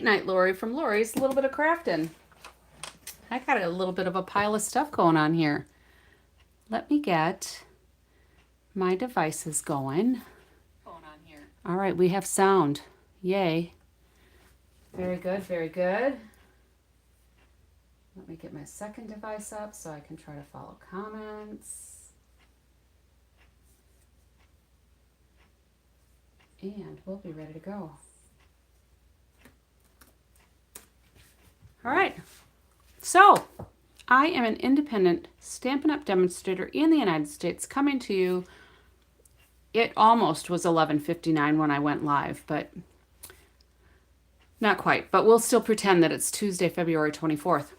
Night Lori from Lori's A Little Bit of Craftin'. I got a little bit of a pile of stuff going on here. Let me get my devices going. All right, we have sound. Yay. Very good, very good. Let me get my second device up so I can try to follow comments. And we'll be ready to go. All right, so I am an independent Stampin' Up! Demonstrator in the United States coming to you. It almost was 11:59 when I went live, but not quite. But we'll still pretend that it's Tuesday, February 24th.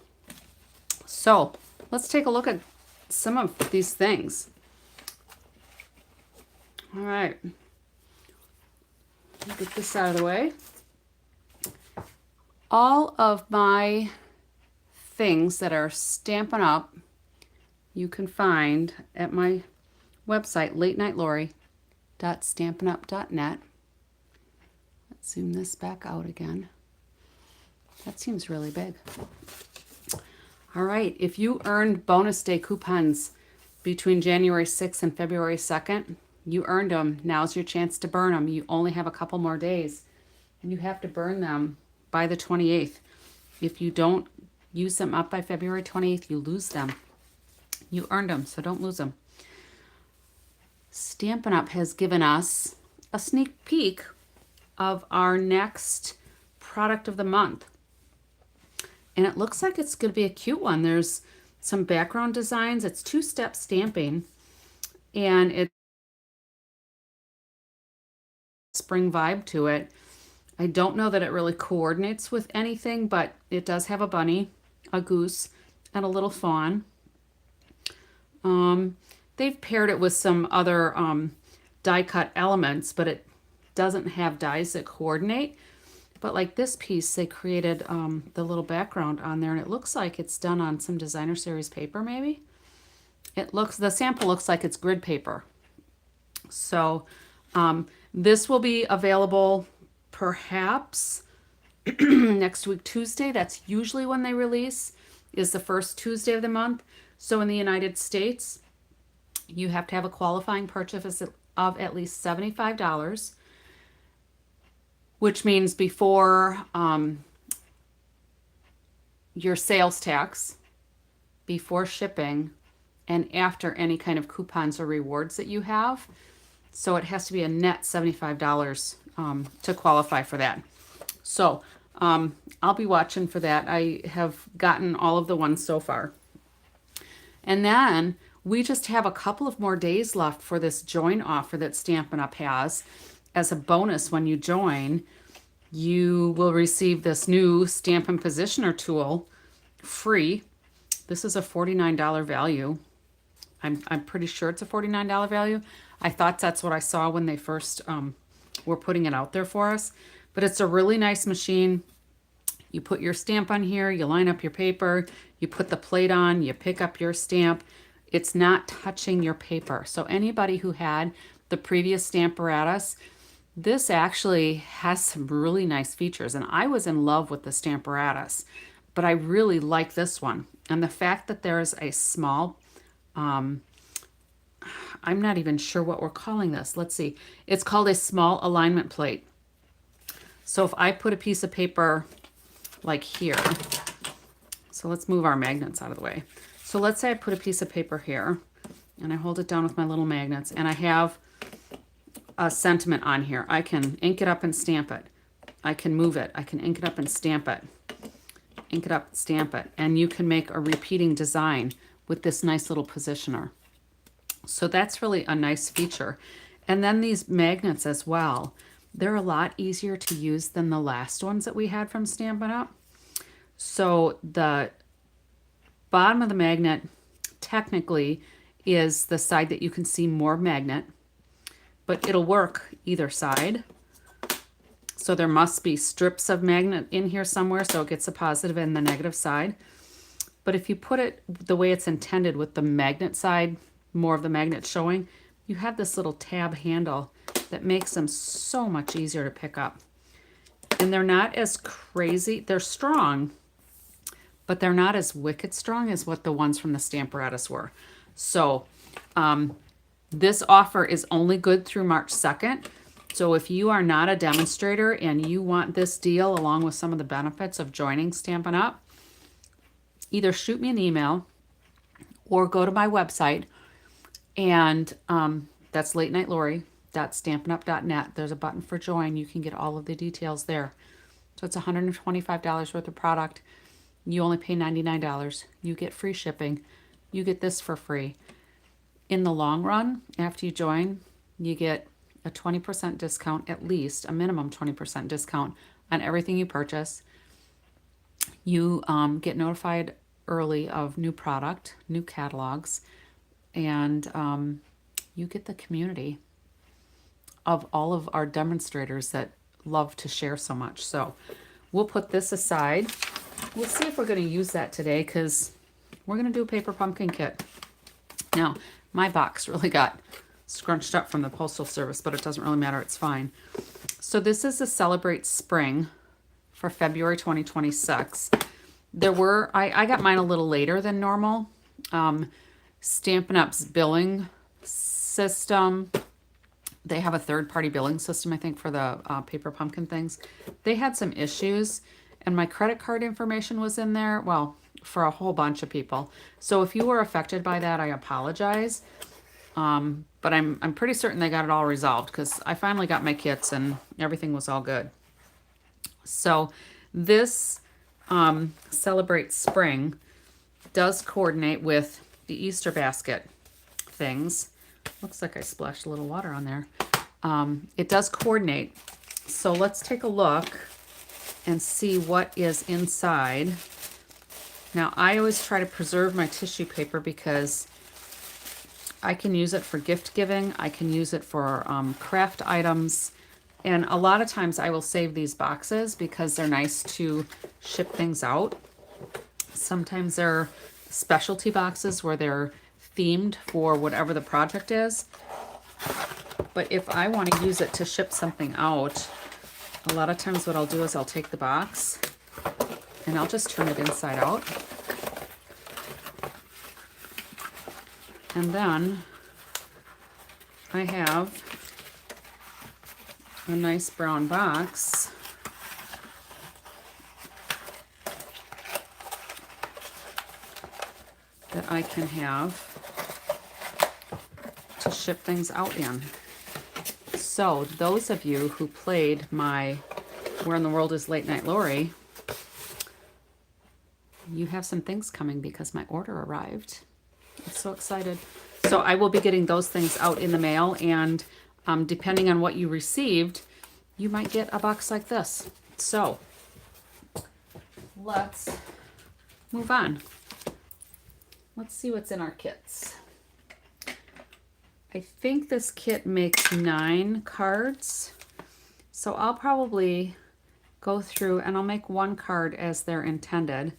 So let's take a look at some of these things. All right, get this out of the way. All of my things that are Stampin' Up! You can find at my website, latenightLori.stampinup.net. Let's zoom this back out again. That seems really big. All right, if you earned bonus day coupons between January 6th and February 2nd, you earned them. Now's your chance to burn them. You only have a couple more days, and you have to burn them by the 28th. If you don't use them up by February 28th, you lose them. You earned them, so don't lose them. Stampin' Up! Has given us a sneak peek of our next product of the month. And it looks like it's going to be a cute one. There's some background designs. It's two-step stamping, and it's spring vibe to it. I don't know that it really coordinates with anything, but it does have a bunny, a goose, and a little fawn. They've paired it with some other die cut elements, but it doesn't have dies that coordinate. But like this piece, they created the little background on there, and it looks like it's done on some designer series paper, maybe. The sample looks like it's grid paper. So this will be available perhaps next week, Tuesday. That's usually when they release, is the first Tuesday of the month. So in the United States, you have to have a qualifying purchase of at least $75, which means before your sales tax, before shipping, and after any kind of coupons or rewards that you have. So it has to be a net $75 to qualify for that. So I'll be watching for that. I have gotten all of the ones so far. And then we just have a couple of more days left for this join offer that Stampin' Up! Has. As a bonus, when you join, you will receive this new Stampin' Positioner tool free. This is a $49 value. I'm pretty sure it's a $49 value. I thought that's what I saw when they first were putting it out there for us. But it's a really nice machine. You put your stamp on here, you line up your paper, you put the plate on, you pick up your stamp. It's not touching your paper. So anybody who had the previous Stamparatus, this actually has some really nice features. And I was in love with the Stamparatus, but I really like this one. And the fact that there's a small, I'm not even sure what we're calling this. Let's see. It's called a small alignment plate. So if I put a piece of paper like here, so let's move our magnets out of the way. So let's say I put a piece of paper here, and I hold it down with my little magnets, and I have a sentiment on here. I can ink it up and stamp it. I can move it. I can ink it up and stamp it. Ink it up and stamp it. And you can make a repeating design with this nice little positioner. So that's really a nice feature. And then these magnets as well. They're a lot easier to use than the last ones that we had from Stampin' Up! So the bottom of the magnet technically is the side that you can see more magnet, but it'll work either side. So there must be strips of magnet in here somewhere, so it gets a positive and the negative side. But if you put it the way it's intended with the magnet side, more of the magnet showing, you have this little tab handle that makes them so much easier to pick up. And they're not as crazy. They're strong, but they're not as wicked strong as what the ones from the Stamparatus were. So this offer is only good through March 2nd. So if you are not a demonstrator and you want this deal along with some of the benefits of joining Stampin' Up, either shoot me an email or go to my website, and that's latenightLori.stampinup.net. There's a button for join. You can get all of the details there. So it's $125 worth of product. You only pay $99. You get free shipping. You get this for free. In the long run, after you join, you get a 20% discount, at least a minimum 20% discount on everything you purchase. You get notified early of new product, new catalogs, and you get the community of all of our demonstrators that love to share so much. So we'll put this aside. We'll see if we're going to use that today, because we're going to do a paper pumpkin kit. Now, my box really got scrunched up from the Postal Service, but it doesn't really matter. It's fine. So this is a Celebrate Spring for February 2026. I got mine a little later than normal. Stampin' Up's billing system, they have a third-party billing system, I think, for the paper pumpkin things. They had some issues, and my credit card information was in there, well, for a whole bunch of people. So if you were affected by that, I apologize. But I'm pretty certain they got it all resolved, because I finally got my kits and everything was all good. So this Celebrate Spring does coordinate with the Easter basket things. Looks like I splashed a little water on there. It does coordinate. So let's take a look and see what is inside. Now, I always try to preserve my tissue paper because I can use it for gift giving. I can use it for craft items. And a lot of times I will save these boxes because they're nice to ship things out. Sometimes they're specialty boxes where they're themed for whatever the project is. But if I want to use it to ship something out, a lot of times what I'll do is I'll take the box and I'll just turn it inside out. And then I have a nice brown box that I can have to ship things out in. So those of you who played my Where in the World is Late Night Lori, you have some things coming because my order arrived. I'm so excited. So I will be getting those things out in the mail, and depending on what you received, you might get a box like this. So let's move on. Let's see what's in our kits. I think this kit makes 9 cards. So I'll probably go through and I'll make 1 card as they're intended.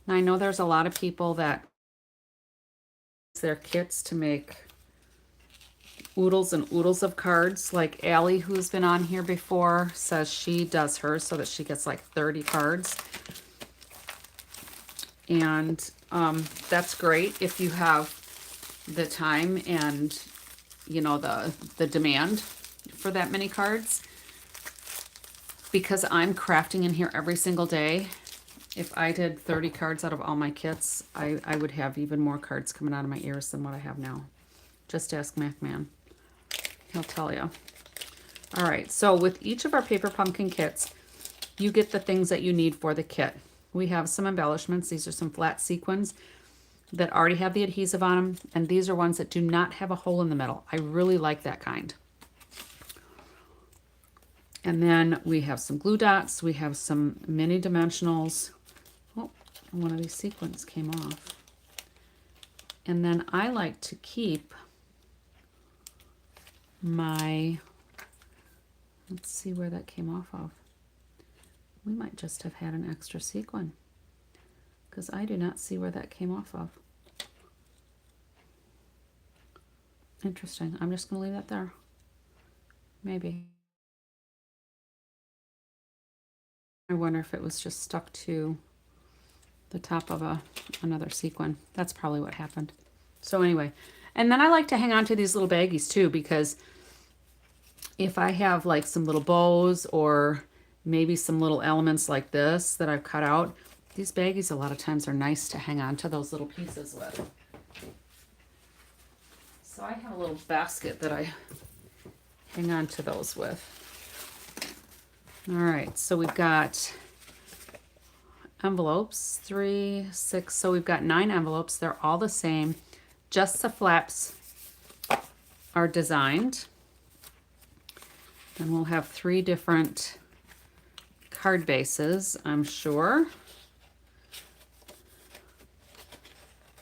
Now I know there's a lot of people that use their kits to make oodles and oodles of cards. Like Allie, who's been on here before, says she does hers so that she gets like 30 cards. And that's great if you have the time and, you know, the demand for that many cards. Because I'm crafting in here every single day, if I did 30 cards out of all my kits, I would have even more cards coming out of my ears than what I have now. Just ask MacMan. He'll tell you. All right, so with each of our paper pumpkin kits, you get the things that you need for the kit. We have some embellishments. These are some flat sequins that already have the adhesive on them, and these are ones that do not have a hole in the middle. I really like that kind. And then we have some glue dots. We have some mini dimensionals. Oh, one of these sequins came off. And then I like to keep my, let's see where that came off of. We might just have had an extra sequin, because I do not see where that came off of. Interesting. I'm just going to leave that there. Maybe. I wonder if it was just stuck to the top of another sequin. That's probably what happened. So anyway, and then I like to hang on to these little baggies too, because if I have like some little bows or maybe some little elements like this that I've cut out, these baggies a lot of times are nice to hang on to those little pieces with. So I have a little basket that I hang on to those with. All right, so we've got envelopes, 3, 6, so we've got 9 envelopes. They're all the same, just the flaps are designed. Then we'll have 3 different card bases, I'm sure.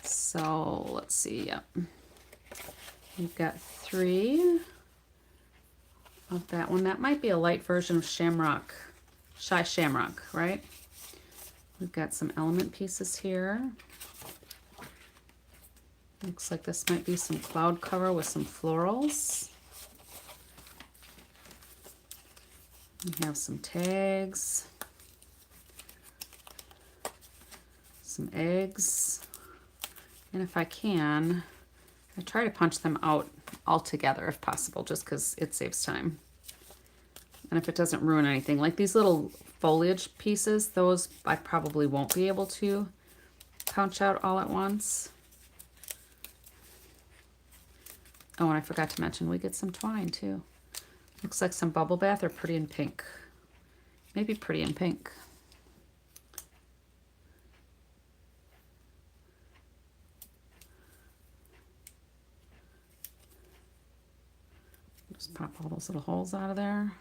So let's see, yep. We've got 3 of that one. That might be a light version of Shamrock, Shy Shamrock, right? We've got some element pieces here. Looks like this might be some cloud cover with some florals. We have some tags, some eggs, and if I can, I try to punch them out all together if possible, just because it saves time. And if it doesn't ruin anything, like these little foliage pieces, those I probably won't be able to punch out all at once. Oh, and I forgot to mention, we get some twine too. Looks like some bubble bath or pretty in pink. Maybe pretty in pink. Just pop all those little holes out of there.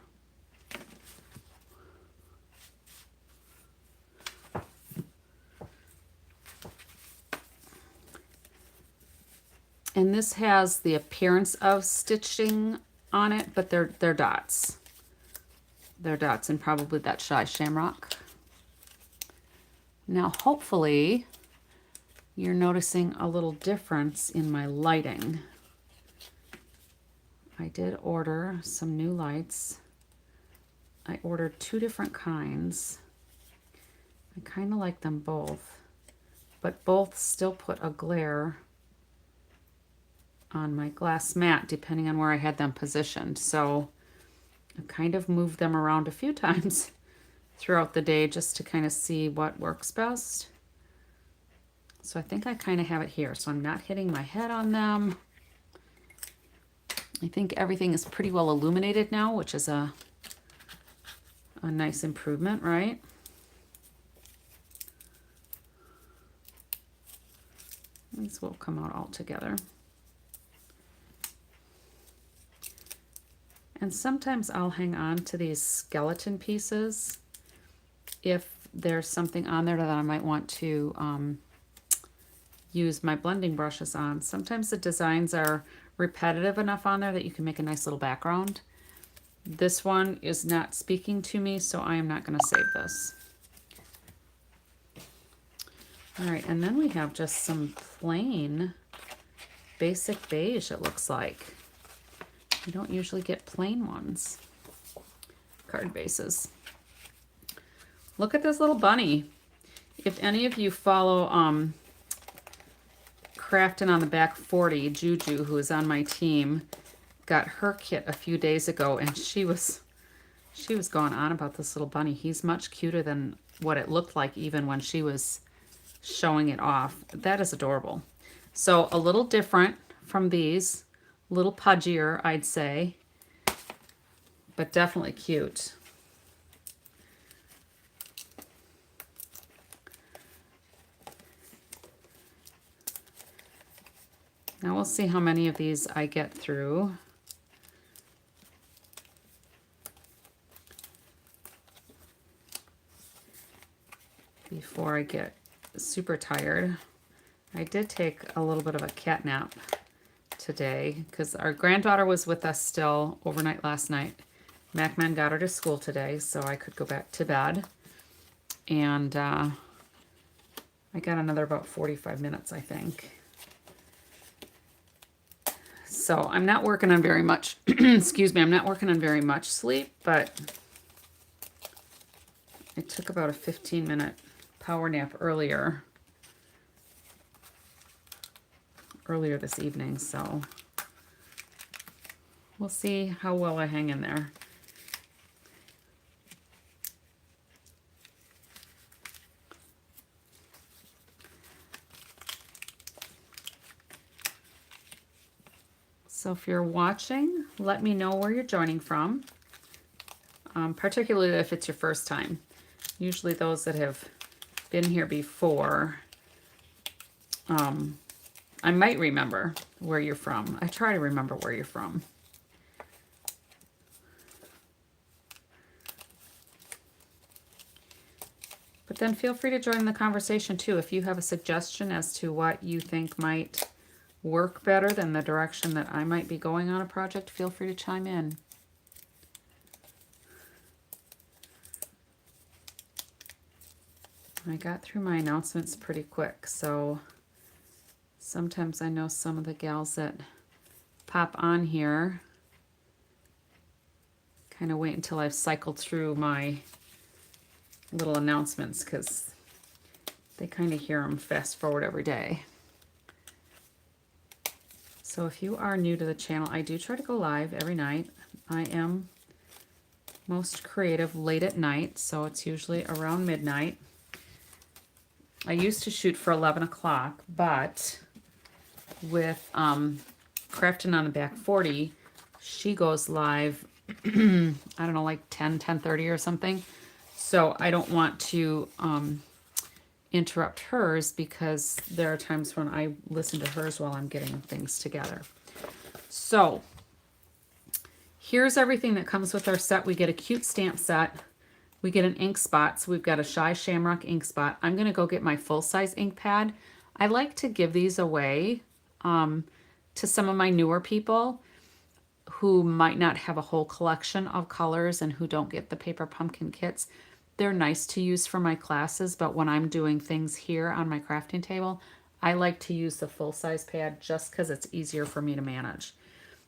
And this has the appearance of stitching on it, but they're dots. They're dots and probably that Shy Shamrock. Now hopefully you're noticing a little difference in my lighting. I did order some new lights. I ordered 2 different kinds. I kind of like them both, but both still put a glare on my glass mat depending on where I had them positioned. So I kind of moved them around a few times throughout the day just to kind of see what works best. So I think I kind of have it here. So I'm not hitting my head on them. I think everything is pretty well illuminated now, which is a nice improvement, right? These will come out all together. And sometimes I'll hang on to these skeleton pieces if there's something on there that I might want to use my blending brushes on. Sometimes the designs are repetitive enough on there that you can make a nice little background. This one is not speaking to me, so I am not going to save this. All right, and then we have just some plain basic beige, it looks like. You don't usually get plain ones. Card bases. Look at this little bunny. If any of you follow Craftin on the Back 40, Juju, who is on my team, got her kit a few days ago, and she was going on about this little bunny. He's much cuter than what it looked like even when she was showing it off. That is adorable. So a little different from these, a little pudgier, I'd say, but definitely cute. Now we'll see how many of these I get through. Before I get super tired. I did take a little bit of a cat nap today because our granddaughter was with us still overnight last night. Macman got her to school today, so I could go back to bed. And I got another about 45 minutes, I think. So I'm not working on very much, excuse me, I'm not working on very much sleep, but I took about a 15-minute power nap earlier this evening, so we'll see how well I hang in there. So if you're watching, let me know where you're joining from, particularly if it's your first time. Usually those that have been here before, I might remember where you're from. I try to remember where you're from. But then feel free to join the conversation too. If you have a suggestion as to what you think might work better than the direction that I might be going on a project, feel free to chime in. I got through my announcements pretty quick, so sometimes I know some of the gals that pop on here kind of wait until I've cycled through my little announcements because they kind of hear them fast forward every day. So if you are new to the channel, I do try to go live every night. I am most creative late at night, so it's usually around midnight. I used to shoot for 11 o'clock, but with Craftin on the Back 40, she goes live, I don't know, like 10:30 or something. So I don't want to interrupt hers because there are times when I listen to hers while I'm getting things together. So here's everything that comes with our set. We get a cute stamp set. We get an ink spot. So we've got a Shy Shamrock ink spot. I'm going to go get my full-size ink pad. I like to give these away to some of my newer people who might not have a whole collection of colors and who don't get the paper pumpkin kits. They're nice to use for my classes, but when I'm doing things here on my crafting table, I like to use the full-size pad just because it's easier for me to manage.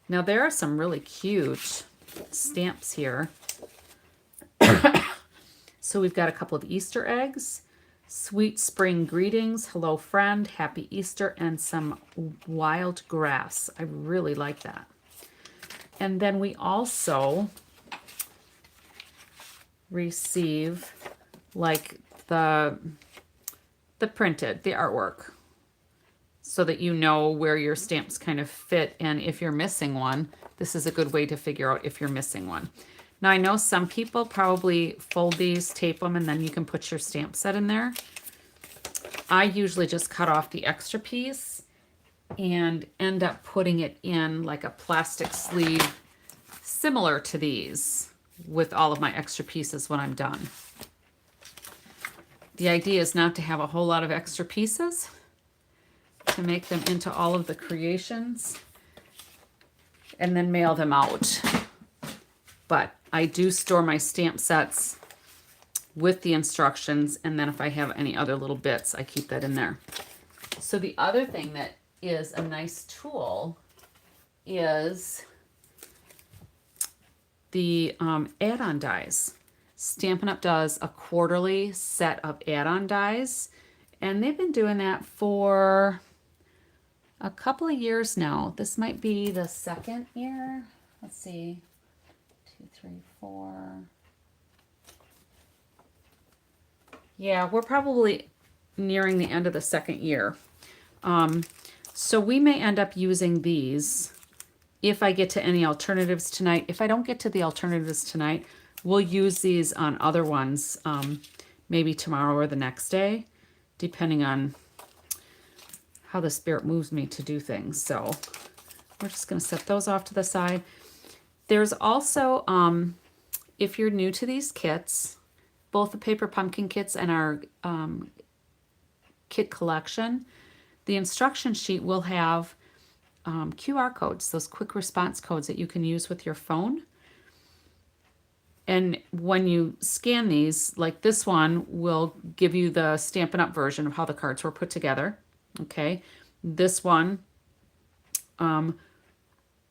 Now there are some really cute stamps here. So we've got a couple of Easter eggs, sweet spring greetings, hello friend, happy Easter, and some wild grass. I really like that. And then we also receive like the printed, the artwork, so that you know where your stamps kind of fit, and if you're missing one, this is a good way to figure out if you're missing one. Now I know some people probably fold these, tape them, and then you can put your stamp set in there. I usually just cut off the extra piece and end up putting it in like a plastic sleeve similar to these with all of my extra pieces when I'm done. The idea is not to have a whole lot of extra pieces, to make them into all of the creations and then mail them out. But I do store my stamp sets with the instructions, and then if I have any other little bits, I keep that in there. So the other thing that is a nice tool is the add-on dies. Stampin' Up! Does a quarterly set of add-on dies, and they've been doing that for a couple of years now. This might be the second year. Let's see. 2, 3, 4. Yeah, we're probably nearing the end of the second year. So we may end up using these if I get to any alternatives tonight. If I don't get to the alternatives tonight, we'll use these on other ones, maybe tomorrow or the next day, depending on how the spirit moves me to do things. So we're just going to set those off to the side. There's also, if you're new to these kits, both the paper pumpkin kits and our kit collection, the instruction sheet will have QR codes, those quick response codes that you can use with your phone. And when you scan these, like this one will give you the Stampin' Up! Version of how the cards were put together. Okay, this one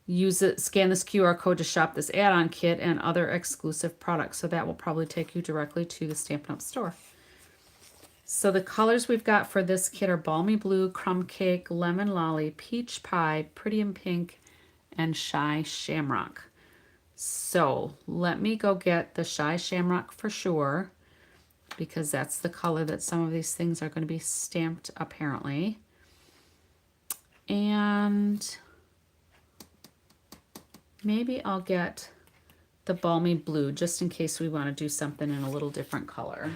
use it, scan this QR code to shop this add-on kit and other exclusive products. So that will probably take you directly to the Stampin' Up! Store. So the colors we've got for this kit are Balmy Blue, Crumb Cake, Lemon Lolly, Peach Pie, Pretty in Pink, and Shy Shamrock. So let me go get the Shy Shamrock for sure, because that's the color that some of these things are going to be stamped apparently. And maybe I'll get the Balmy Blue just in case we want to do something in a little different color.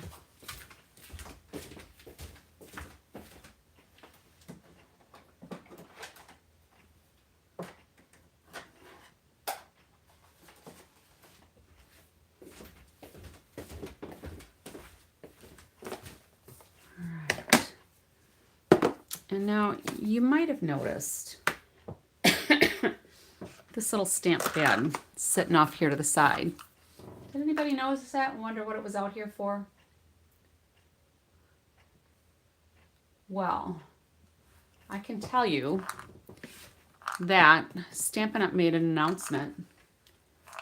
And now you might have noticed this little stamp pad sitting off here to the side. Did anybody notice that and wonder what it was out here for? Well, I can tell you that Stampin' Up! Made an announcement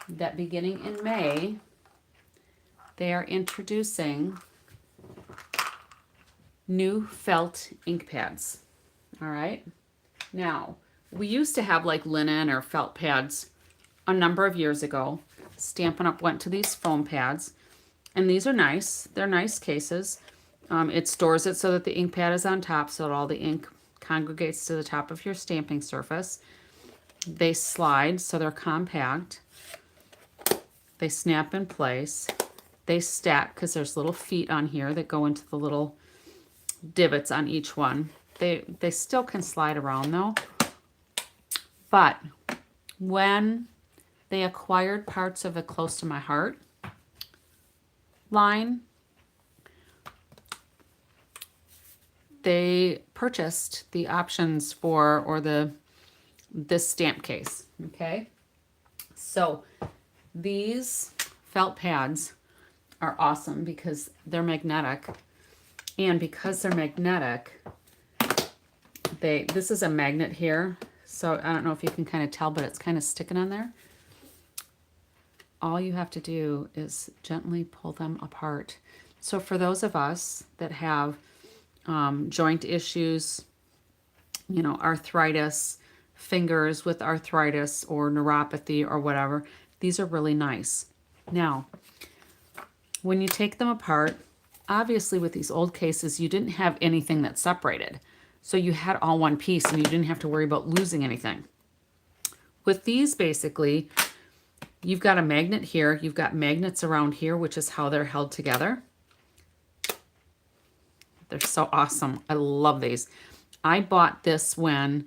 that beginning in May, they are introducing new felt ink pads. All right. Now, we used to have like linen or felt pads a number of years ago. Stampin' Up! Went to these foam pads, and these are nice. They're nice cases. It stores it so that the ink pad is on top, so that all the ink congregates to the top of your stamping surface. They slide, so they're compact. They snap in place. They stack because there's little feet on here that go into the little divots on each one. They still can slide around though. But when they acquired parts of the Close to My Heart line, they purchased the options for, or this stamp case. Okay, so these felt pads are awesome because they're magnetic, and because they're magnetic, this is a magnet here, so I don't know if you can kind of tell, but it's kind of sticking on there. All you have to do is gently pull them apart. So for those of us that have joint issues, you know, arthritis, fingers with arthritis or neuropathy or whatever, these are really nice. Now, when you take them apart, obviously with these old cases, you didn't have anything that separated. So you had all one piece and you didn't have to worry about losing anything. With these, basically, you've got a magnet here. You've got magnets around here, which is how they're held together. They're so awesome. I love these. I bought this when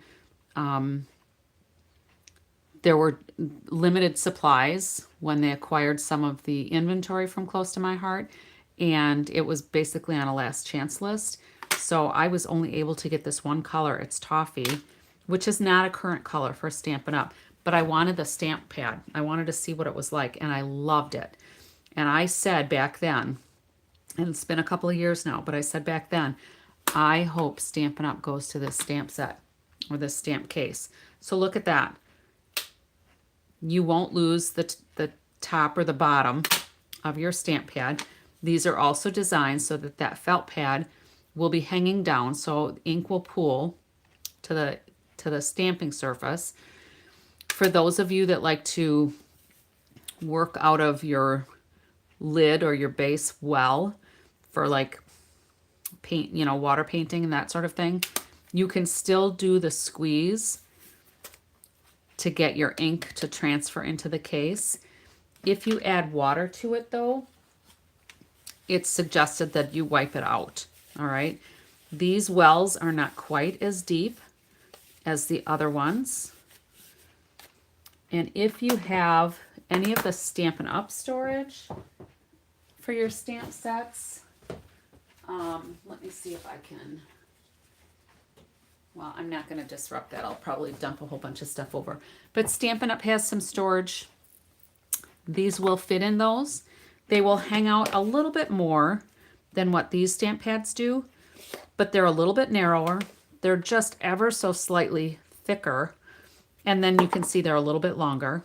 there were limited supplies, when they acquired some of the inventory from Close to My Heart, and it was basically on a last chance list. So I was only able to get this one color. It's Toffee, which is not a current color for Stampin' Up, but I wanted the stamp pad. I wanted to see what it was like, and I loved it. And I said back then, and it's been a couple of years now, but I said back then, I hope Stampin' Up goes to this stamp set or this stamp case. So look at that. You won't lose the top or the bottom of your stamp pad. These are also designed so that that felt pad will be hanging down, so ink will pool to the stamping surface. For those of you that like to work out of your lid or your base well for like paint, you know, water painting and that sort of thing, you can still do the squeeze to get your ink to transfer into the case. If you add water to it though, it's suggested that you wipe it out. All right. These wells are not quite as deep as the other ones. And if you have any of the Stampin' Up storage for your stamp sets, let me see if I can, well, I'm not going to disrupt that. I'll probably dump a whole bunch of stuff over. But Stampin' Up has some storage. These will fit in those. They will hang out a little bit more than what these stamp pads do, but they're a little bit narrower. They're just ever so slightly thicker And then you can see they're a little bit longer.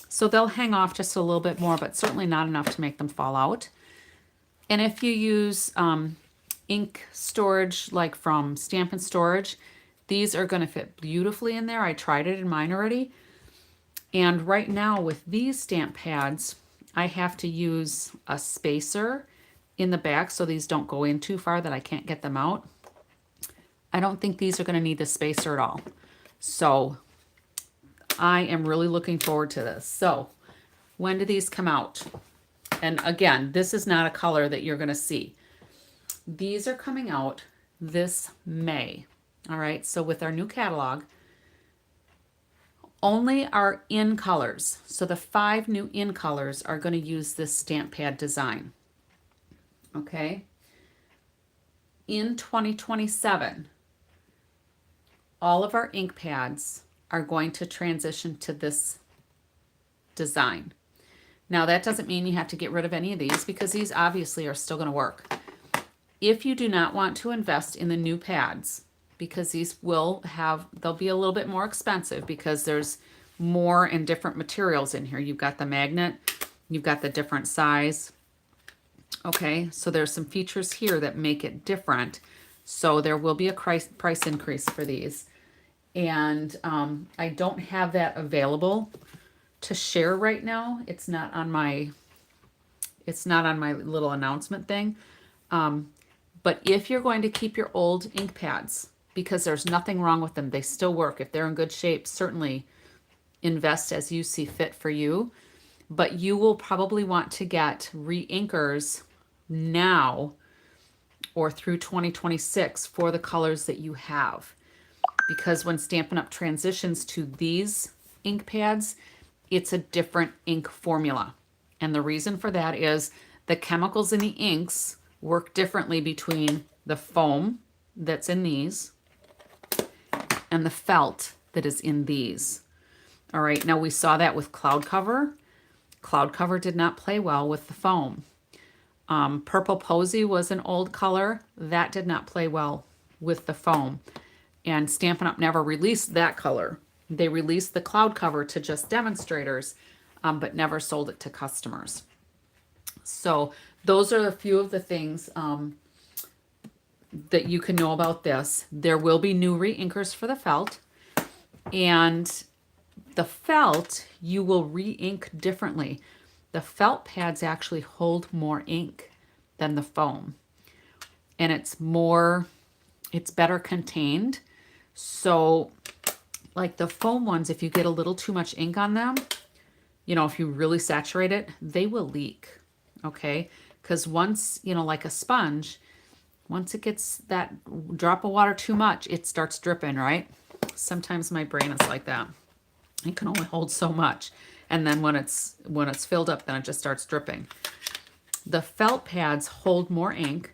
So they'll hang off just a little bit more, but certainly not enough to make them fall out. And if you use ink storage, like from Stampin' Storage, these are going to fit beautifully in there. I tried it in mine already. And right now with these stamp pads, I have to use a spacer in the back so these don't go in too far that I can't get them out. I don't think these are going to need the spacer at all. So I am really looking forward to this. So when do these come out? And again, this is not a color that you're going to see. These are coming out this May. All right, so with our new catalog, only our in colors. So the 5 new in colors are going to use this stamp pad design. Okay. In 2027, all of our ink pads are going to transition to this design. Now that doesn't mean you have to get rid of any of these because these obviously are still going to work. If you do not want to invest in the new pads, because these they'll be a little bit more expensive because there's more and different materials in here. You've got the magnet, you've got the different size. Okay, so there's some features here that make it different. So there will be a price increase for these. And I don't have that available to share right now. It's not on my little announcement thing. But if you're going to keep your old ink pads, because there's nothing wrong with them, they still work. If they're in good shape, certainly invest as you see fit for you. But you will probably want to get re-inkers now or through 2026 for the colors that you have. Because when Stampin' Up! Transitions to these ink pads, it's a different ink formula. And the reason for that is the chemicals in the inks work differently between the foam that's in these and the felt that is in these. All right, now we saw that with Cloud Cover. Cloud Cover did not play well with the foam. Purple Posy was an old color. That did not play well with the foam. And Stampin' Up! Never released that color. They released the Cloud Cover to just demonstrators, but never sold it to customers. So those are a few of the things that you can know about this. There will be new re-inkers for the felt. And the felt, you will re-ink differently. The felt pads actually hold more ink than the foam. And it's better contained. So like the foam ones, if you get a little too much ink on them, if you really saturate it, they will leak. Okay. Because once, like a sponge, once it gets that drop of water too much, it starts dripping, right? Sometimes my brain is like that. It can only hold so much. And then when it's filled up, then it just starts dripping. The felt pads hold more ink.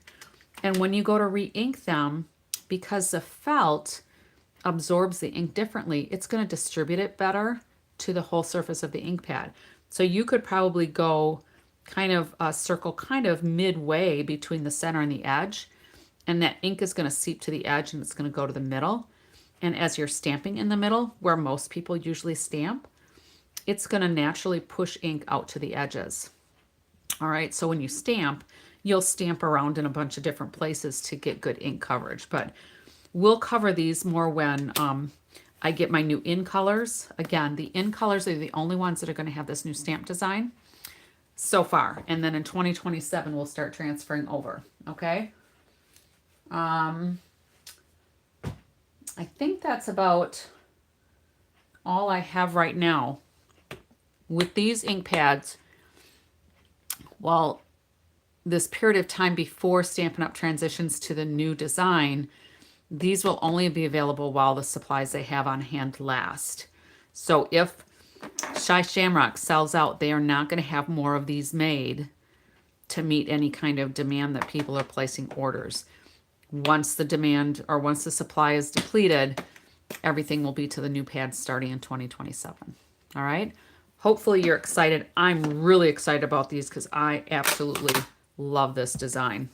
And when you go to re-ink them, because the felt absorbs the ink differently, it's going to distribute it better to the whole surface of the ink pad. So you could probably go kind of a circle kind of midway between the center and the edge. And that ink is going to seep to the edge and it's going to go to the middle. And as you're stamping in the middle, where most people usually stamp, it's going to naturally push ink out to the edges. All right, so when you stamp, you'll stamp around in a bunch of different places to get good ink coverage. But we'll cover these more when I get my new in colors. Again, the in colors are the only ones that are going to have this new stamp design so far. And then in 2027, we'll start transferring over, okay? I think that's about all I have right now. With these ink pads, well, this period of time before Stampin' Up! Transitions to the new design, these will only be available while the supplies they have on hand last. So if Shy Shamrock sells out, they are not going to have more of these made to meet any kind of demand that people are placing orders. Once the demand or once the supply is depleted, everything will be to the new pads starting in 2027. All right. Hopefully you're excited. I'm really excited about these because I absolutely love this design.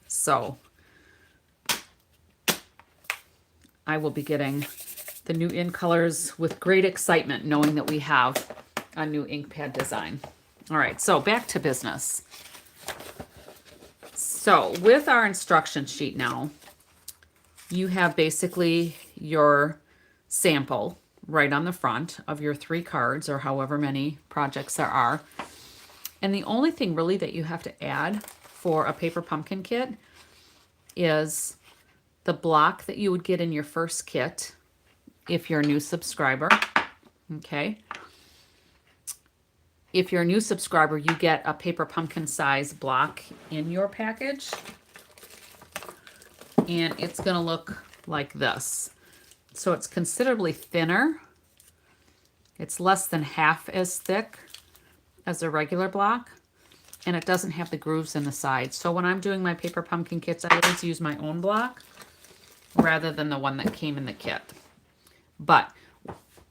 So I will be getting the new ink colors with great excitement, knowing that we have a new ink pad design. All right, so back to business. So with our instruction sheet now, you have basically your sample right on the front of your 3 cards or however many projects there are. And the only thing really that you have to add for a paper pumpkin kit is the block that you would get in your first kit if you're a new subscriber. Okay. If you're a new subscriber, you get a paper pumpkin size block in your package. And it's going to look like this. So it's considerably thinner. It's less than half as thick as a regular block. And it doesn't have the grooves in the side. So when I'm doing my paper pumpkin kits, I always use my own block rather than the one that came in the kit. But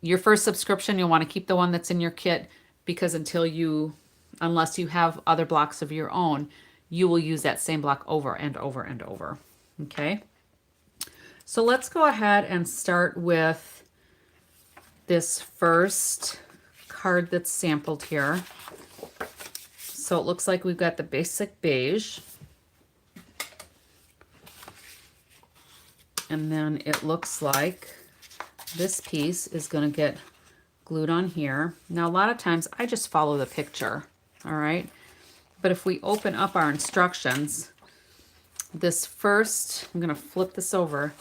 your first subscription, you'll want to keep the one that's in your kit, because unless you have other blocks of your own, you will use that same block over and over and over. Okay. So let's go ahead and start with this first card that's sampled here. So it looks like we've got the basic beige. And then it looks like this piece is going to get glued on here. Now, a lot of times I just follow the picture, all right? But if we open up our instructions, this first, I'm going to flip this over.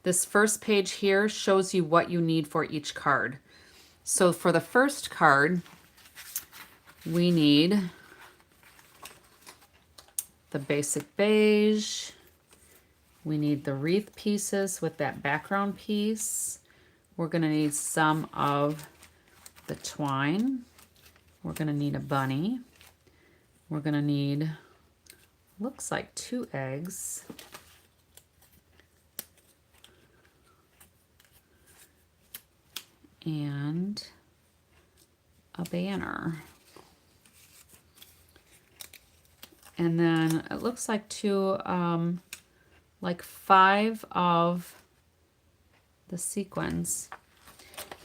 This first page here shows you what you need for each card. So for the first card, we need the basic beige. We need the wreath pieces with that background piece. We're going to need some of the twine. We're going to need a bunny. We're going to need, looks like 2 eggs. And a banner. And then it looks like like 5 of the sequins.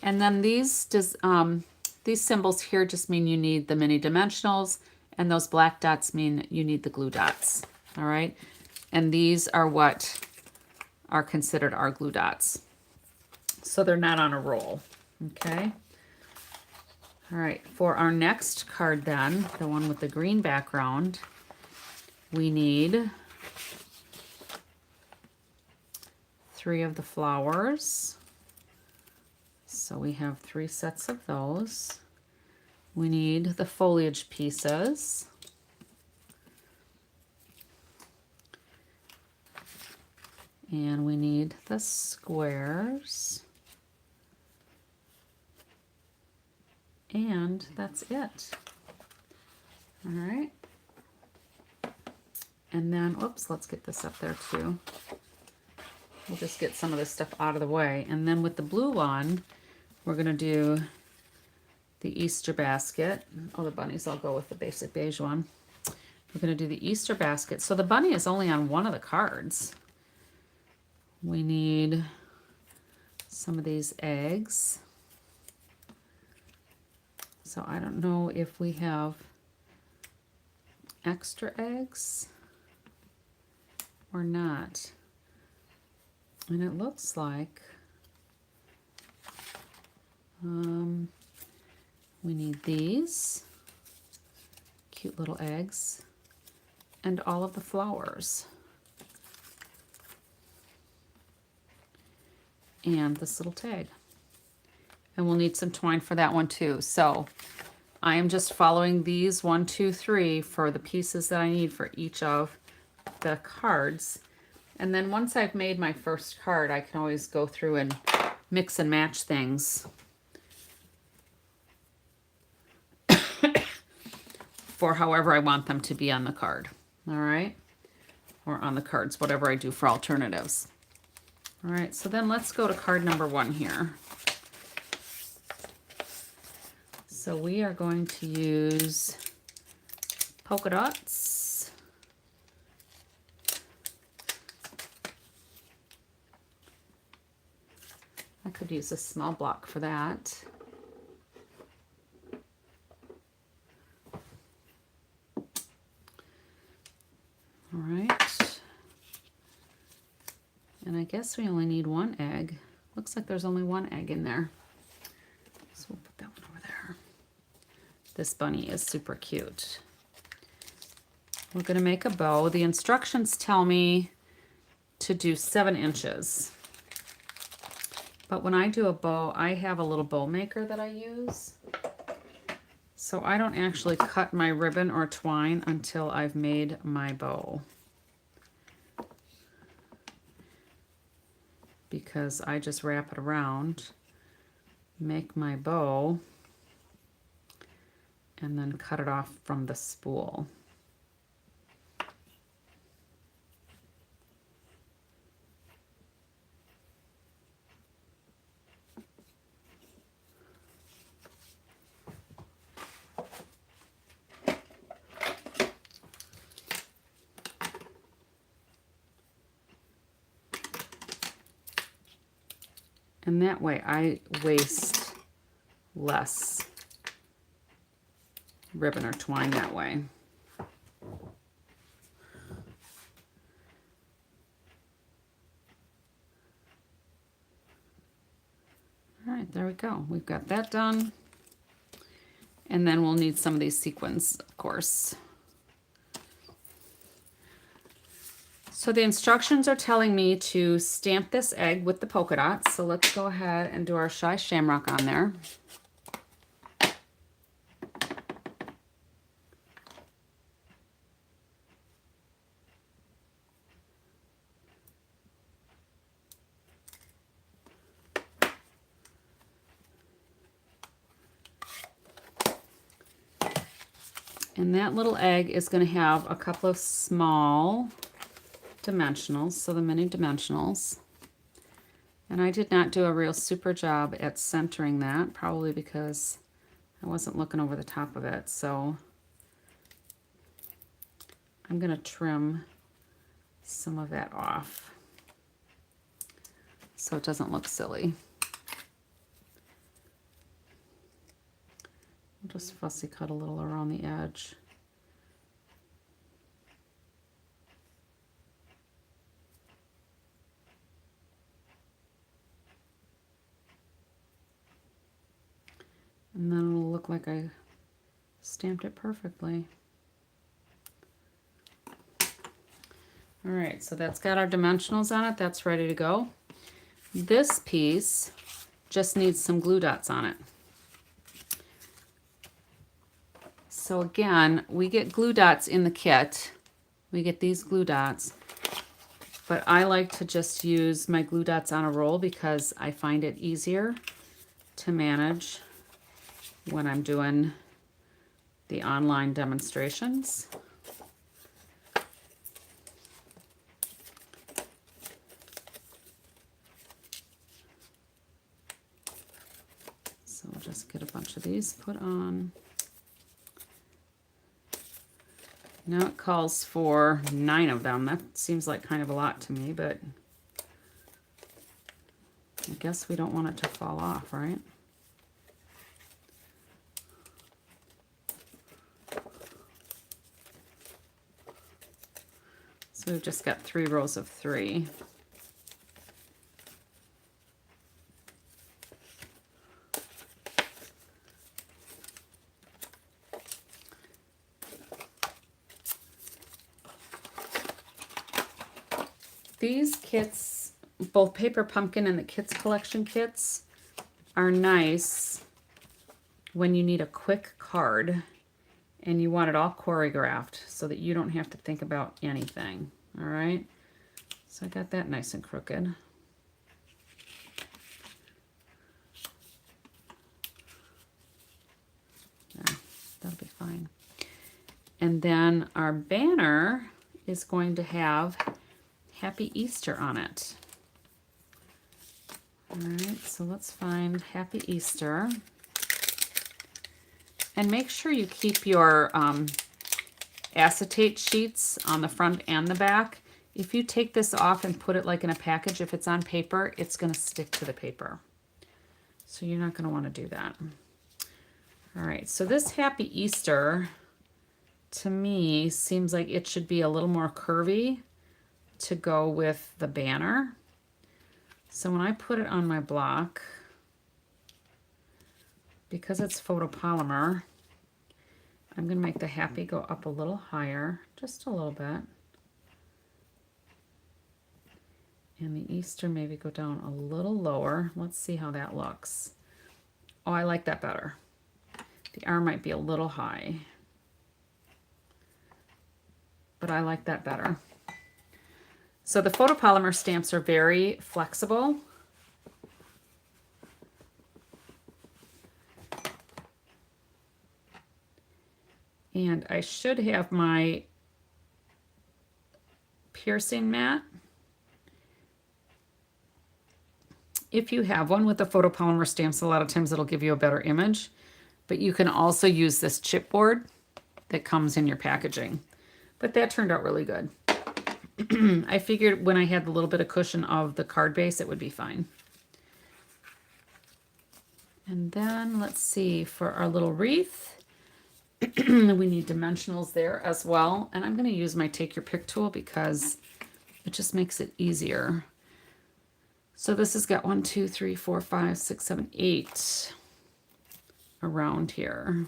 And then these symbols here just mean you need the mini dimensionals, and those black dots mean you need the glue dots. All right. And these are what are considered our glue dots. So they're not on a roll. Okay. All right. For our next card then, the one with the green background, we need 3 of the flowers. So we have 3 sets of those. We need the foliage pieces. And we need the squares. And that's it. All right. And then, oops, let's get this up there too. We'll just get some of this stuff out of the way. And then with the blue one, we're going to do the Easter basket. Oh, the bunnies, I'll go with the basic beige one. We're going to do the Easter basket. So the bunny is only on one of the cards. We need some of these eggs. So I don't know if we have extra eggs or not. And it looks like we need these cute little eggs and all of the flowers. And this little tag. And we'll need some twine for that one too. So I am just following these 1, 2, 3 for the pieces that I need for each of the cards. And then once I've made my first card, I can always go through and mix and match things for however I want them to be on the card. All right. Or on the cards, whatever I do for alternatives. All right. So then let's go to card number 1 here. So we are going to use polka dots. I could use a small block for that. All right. And I guess we only need one egg. Looks like there's only one egg in there. So we'll put that one over there. This bunny is super cute. We're going to make a bow. The instructions tell me to do 7 inches. But when I do a bow, I have a little bow maker that I use. So I don't actually cut my ribbon or twine until I've made my bow. Because I just wrap it around, make my bow, and then cut it off from the spool. And that way I waste less ribbon or twine that way. All right, there we go. We've got that done. And then we'll need some of these sequins, of course. So the instructions are telling me to stamp this egg with the polka dots. So let's go ahead and do our shy shamrock on there. And that little egg is going to have a couple of small dimensionals, so the mini dimensionals. And I did not do a real super job at centering that, probably because I wasn't looking over the top of it. So I'm going to trim some of that off so it doesn't look silly. I'll just fussy cut a little around the edge. And then it'll look like I stamped it perfectly. All right, so that's got our dimensionals on it. That's ready to go. This piece just needs some glue dots on it. So again, we get glue dots in the kit. We get these glue dots. But I like to just use my glue dots on a roll because I find it easier to manage when I'm doing the online demonstrations. So we'll just get a bunch of these put on. Now it calls for 9 of them. That seems like kind of a lot to me, but I guess we don't want it to fall off, right? So we've just got 3 rows of 3. These kits, both Paper Pumpkin and the Kids Collection kits, are nice when you need a quick card and you want it all choreographed so that you don't have to think about anything. All right, so I got that nice and crooked. Yeah, that'll be fine. And then our banner is going to have Happy Easter on it. All right, so let's find Happy Easter. And make sure you keep your acetate sheets on the front and the back. If you take this off and put it like in a package, if it's on paper, it's going to stick to the paper. So you're not going to want to do that. All right, so this Happy Easter, to me, seems like it should be a little more curvy to go with the banner. So when I put it on my block, because it's photopolymer, I'm going to make the Happy go up a little higher, just a little bit. And the Easter maybe go down a little lower. Let's see how that looks. Oh, I like that better. The R might be a little high, but I like that better. So the photopolymer stamps are very flexible. And I should have my piercing mat. If you have one with the photopolymer stamps, a lot of times it'll give you a better image, but you can also use this chipboard that comes in your packaging. But that turned out really good. I figured when I had the little bit of cushion of the card base, it would be fine. And then let's see, for our little wreath, we need dimensionals there as well. And I'm going to use my Take Your Pick tool because it just makes it easier. So this has got 1, 2, 3, 4, 5, 6, 7, 8 around here.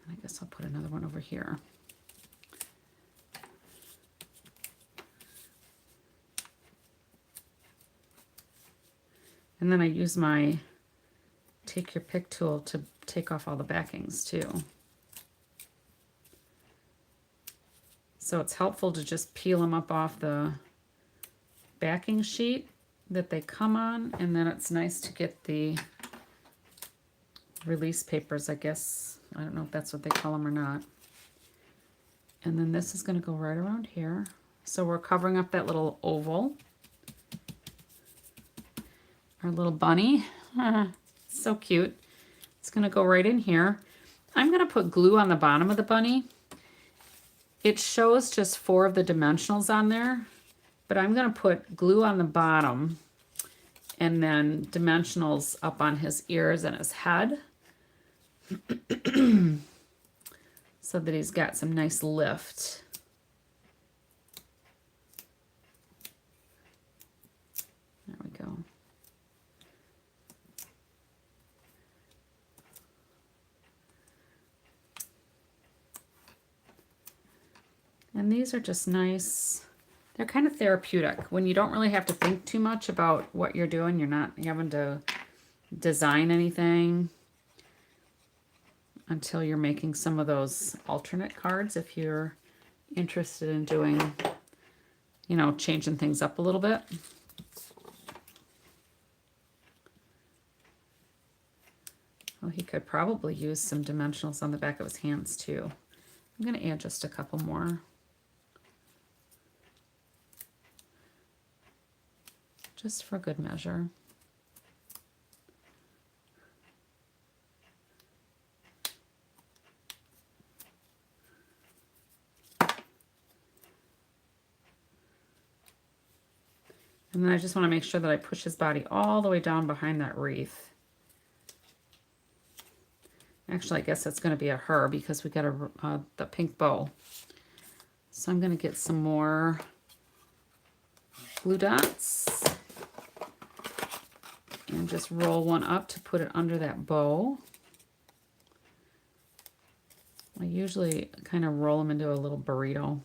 I guess I'll put another one over here. And then I use my Take Your Pick tool to take off all the backings too. So it's helpful to just peel them up off the backing sheet that they come on, and then it's nice to get the release papers, I guess. I don't know if that's what they call them or not. And then this is going to go right around here. So we're covering up that little oval. Our little bunny. So cute. It's going to go right in here. I'm going to put glue on the bottom of the bunny. It shows just 4 of the dimensionals on there, but I'm going to put glue on the bottom and then dimensionals up on his ears and his head so that he's got some nice lift. There we go. And these are just nice. They're kind of therapeutic when you don't really have to think too much about what you're doing. You're not having to design anything until you're making some of those alternate cards. If you're interested in doing, you know, changing things up a little bit. Well, he could probably use some dimensionals on the back of his hands too. I'm going to add just a couple more. Just for good measure. And then I just want to make sure that I push his body all the way down behind that wreath. Actually, I guess that's going to be a her because we got the pink bow. So I'm going to get some more glue dots and just roll one up to put it under that bow. I usually kind of roll them into a little burrito.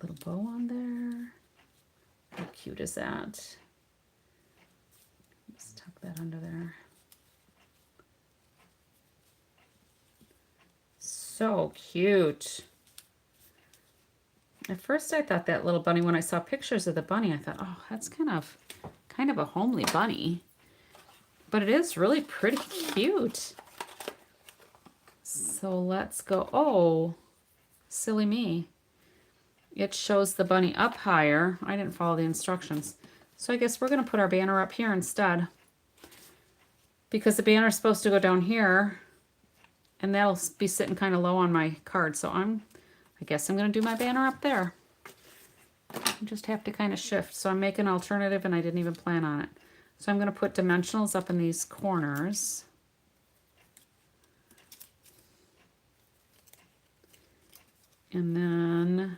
Little bow on there. How cute is that? Let's tuck that under there. So cute. At first I thought that little bunny, when I saw pictures of the bunny, I thought, oh, that's kind of a homely bunny. But it is really pretty cute. So let's go. Oh, silly me. It shows the bunny up higher. I didn't follow the instructions. So I guess we're going to put our banner up here instead. Because the banner is supposed to go down here. And that'll be sitting kind of low on my card. So I guess I'm going to do my banner up there. You just have to kind of shift. So I'm making an alternative and I didn't even plan on it. So I'm going to put dimensionals up in these corners. And then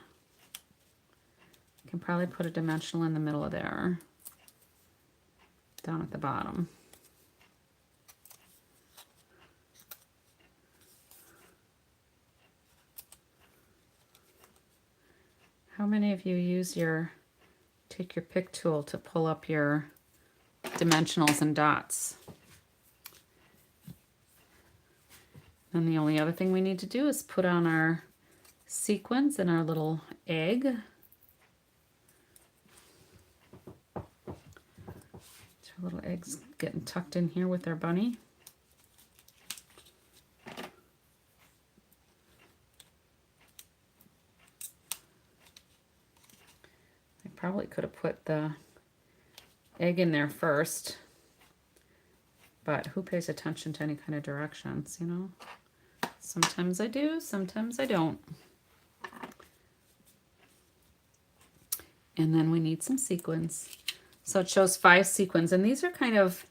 I can probably put a dimensional in the middle of there, down at the bottom. How many of you use take your pick tool to pull up your dimensionals and dots? And the only other thing we need to do is put on our sequins and our little egg. Our little eggs getting tucked in here with our bunny. I probably could have put the egg in there first, but who pays attention to any kind of directions, you know? Sometimes I do, sometimes I don't. And then we need some sequins. So it shows 5 sequins, and these are kind of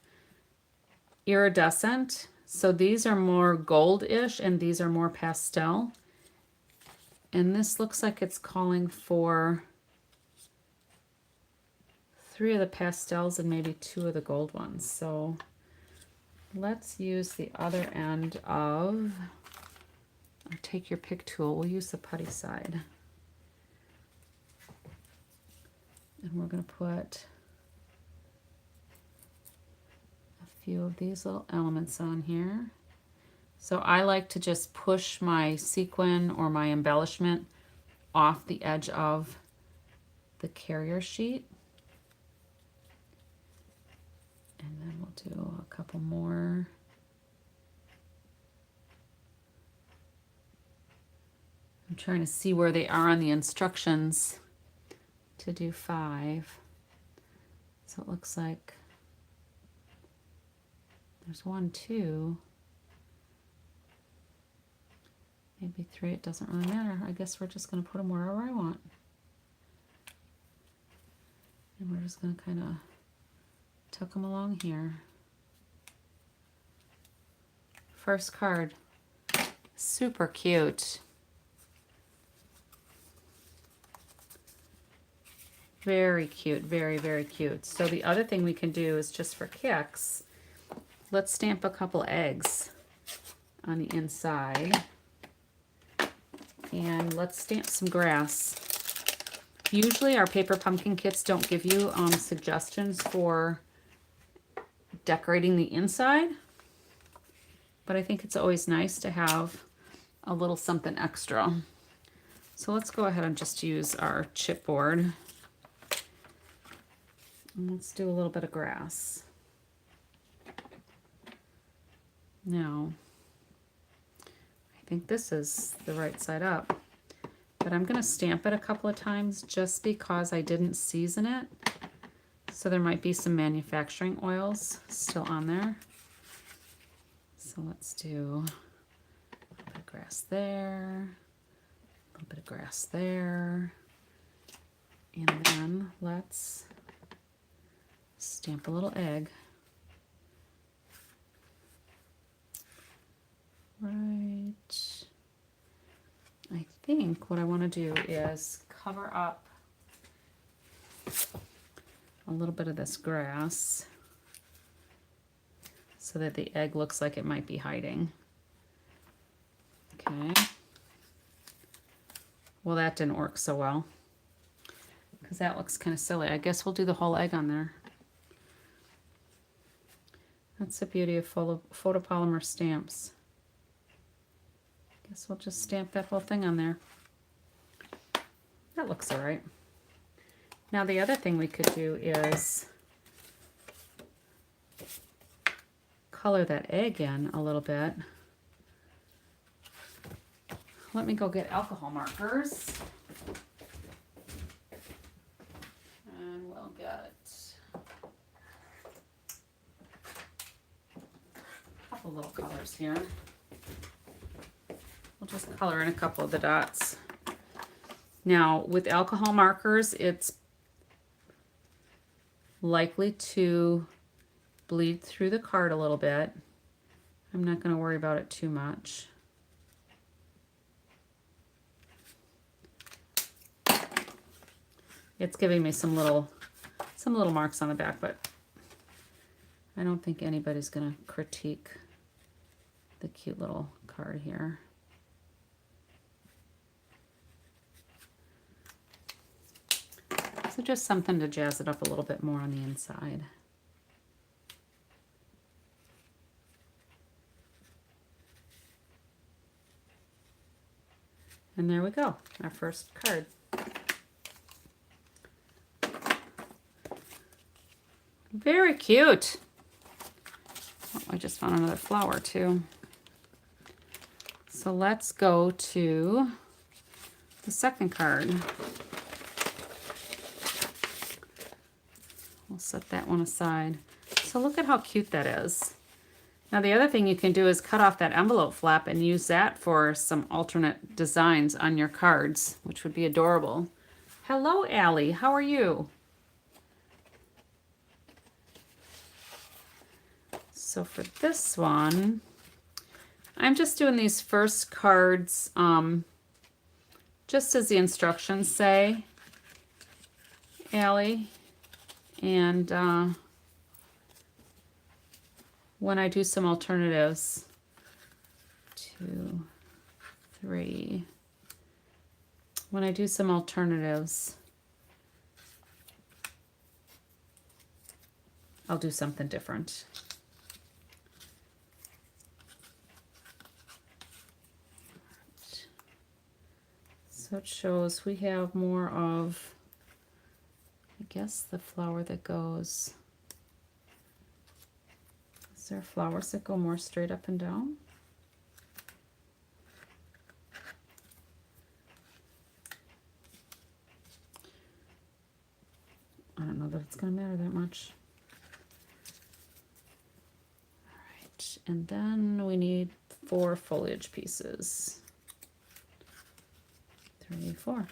iridescent. So these are more gold-ish, and these are more pastel. And this looks like it's calling for 3 of the pastels and maybe 2 of the gold ones. So let's use the other end of, or take your pick tool. We'll use the putty side. And we're going to put a few of these little elements on here. So I like to just push my sequin or my embellishment off the edge of the carrier sheet. And then we'll do a couple more. I'm trying to see where they are on the instructions to do 5. So it looks like there's 1, 2, maybe 3. It doesn't really matter. I guess we're just going to put them wherever I want. And we're just going to kind of tuck them along here. First card. Super cute. Very cute, very, very cute. So the other thing we can do is just for kicks, let's stamp a couple eggs on the inside. And let's stamp some grass. Usually our paper pumpkin kits don't give you suggestions for decorating the inside, but I think it's always nice to have a little something extra. So let's go ahead and just use our chipboard. And let's do a little bit of grass. Now, I think this is the right side up, but I'm going to stamp it a couple of times just because I didn't season it. So there might be some manufacturing oils still on there. So let's do a little bit of grass there, a little bit of grass there, and then let's stamp a little egg. Right. I think what I want to do is cover up a little bit of this grass so that the egg looks like it might be hiding. Okay. Well, that didn't work so well because that looks kind of silly. I guess we'll do the whole egg on there. That's the beauty of photopolymer stamps. Guess we'll just stamp that whole thing on there. That That looks all right. Now the other thing we could do is color that egg in a little bit. Let me go get alcohol markers. And we'll get a couple little colors here. We'll just color in a couple of the dots. Now with alcohol markers, it's likely to bleed through the card a little bit. I'm not going to worry about it too much. It's giving me some little marks on the back, but I don't think anybody's going to critique the cute little card here. So just something to jazz it up a little bit more on the inside. And there we go, our first card. Very cute. Oh, I just found another flower too. So let's go to the second card. We'll set that one aside. So look at how cute that is. Now the other thing you can do is cut off that envelope flap and use that for some alternate designs on your cards, which would be adorable. Hello, Allie. How are you? So for this one, I'm just doing these first cards just as the instructions say, Allie. And when I do some alternatives, 2, 3, when I do some alternatives, I'll do something different. So it shows we have more of, I guess, the flower that goes. Is there flowers that go more straight up and down? I don't know that it's going to matter that much. All right, and then we need 4 foliage pieces. 3, 4.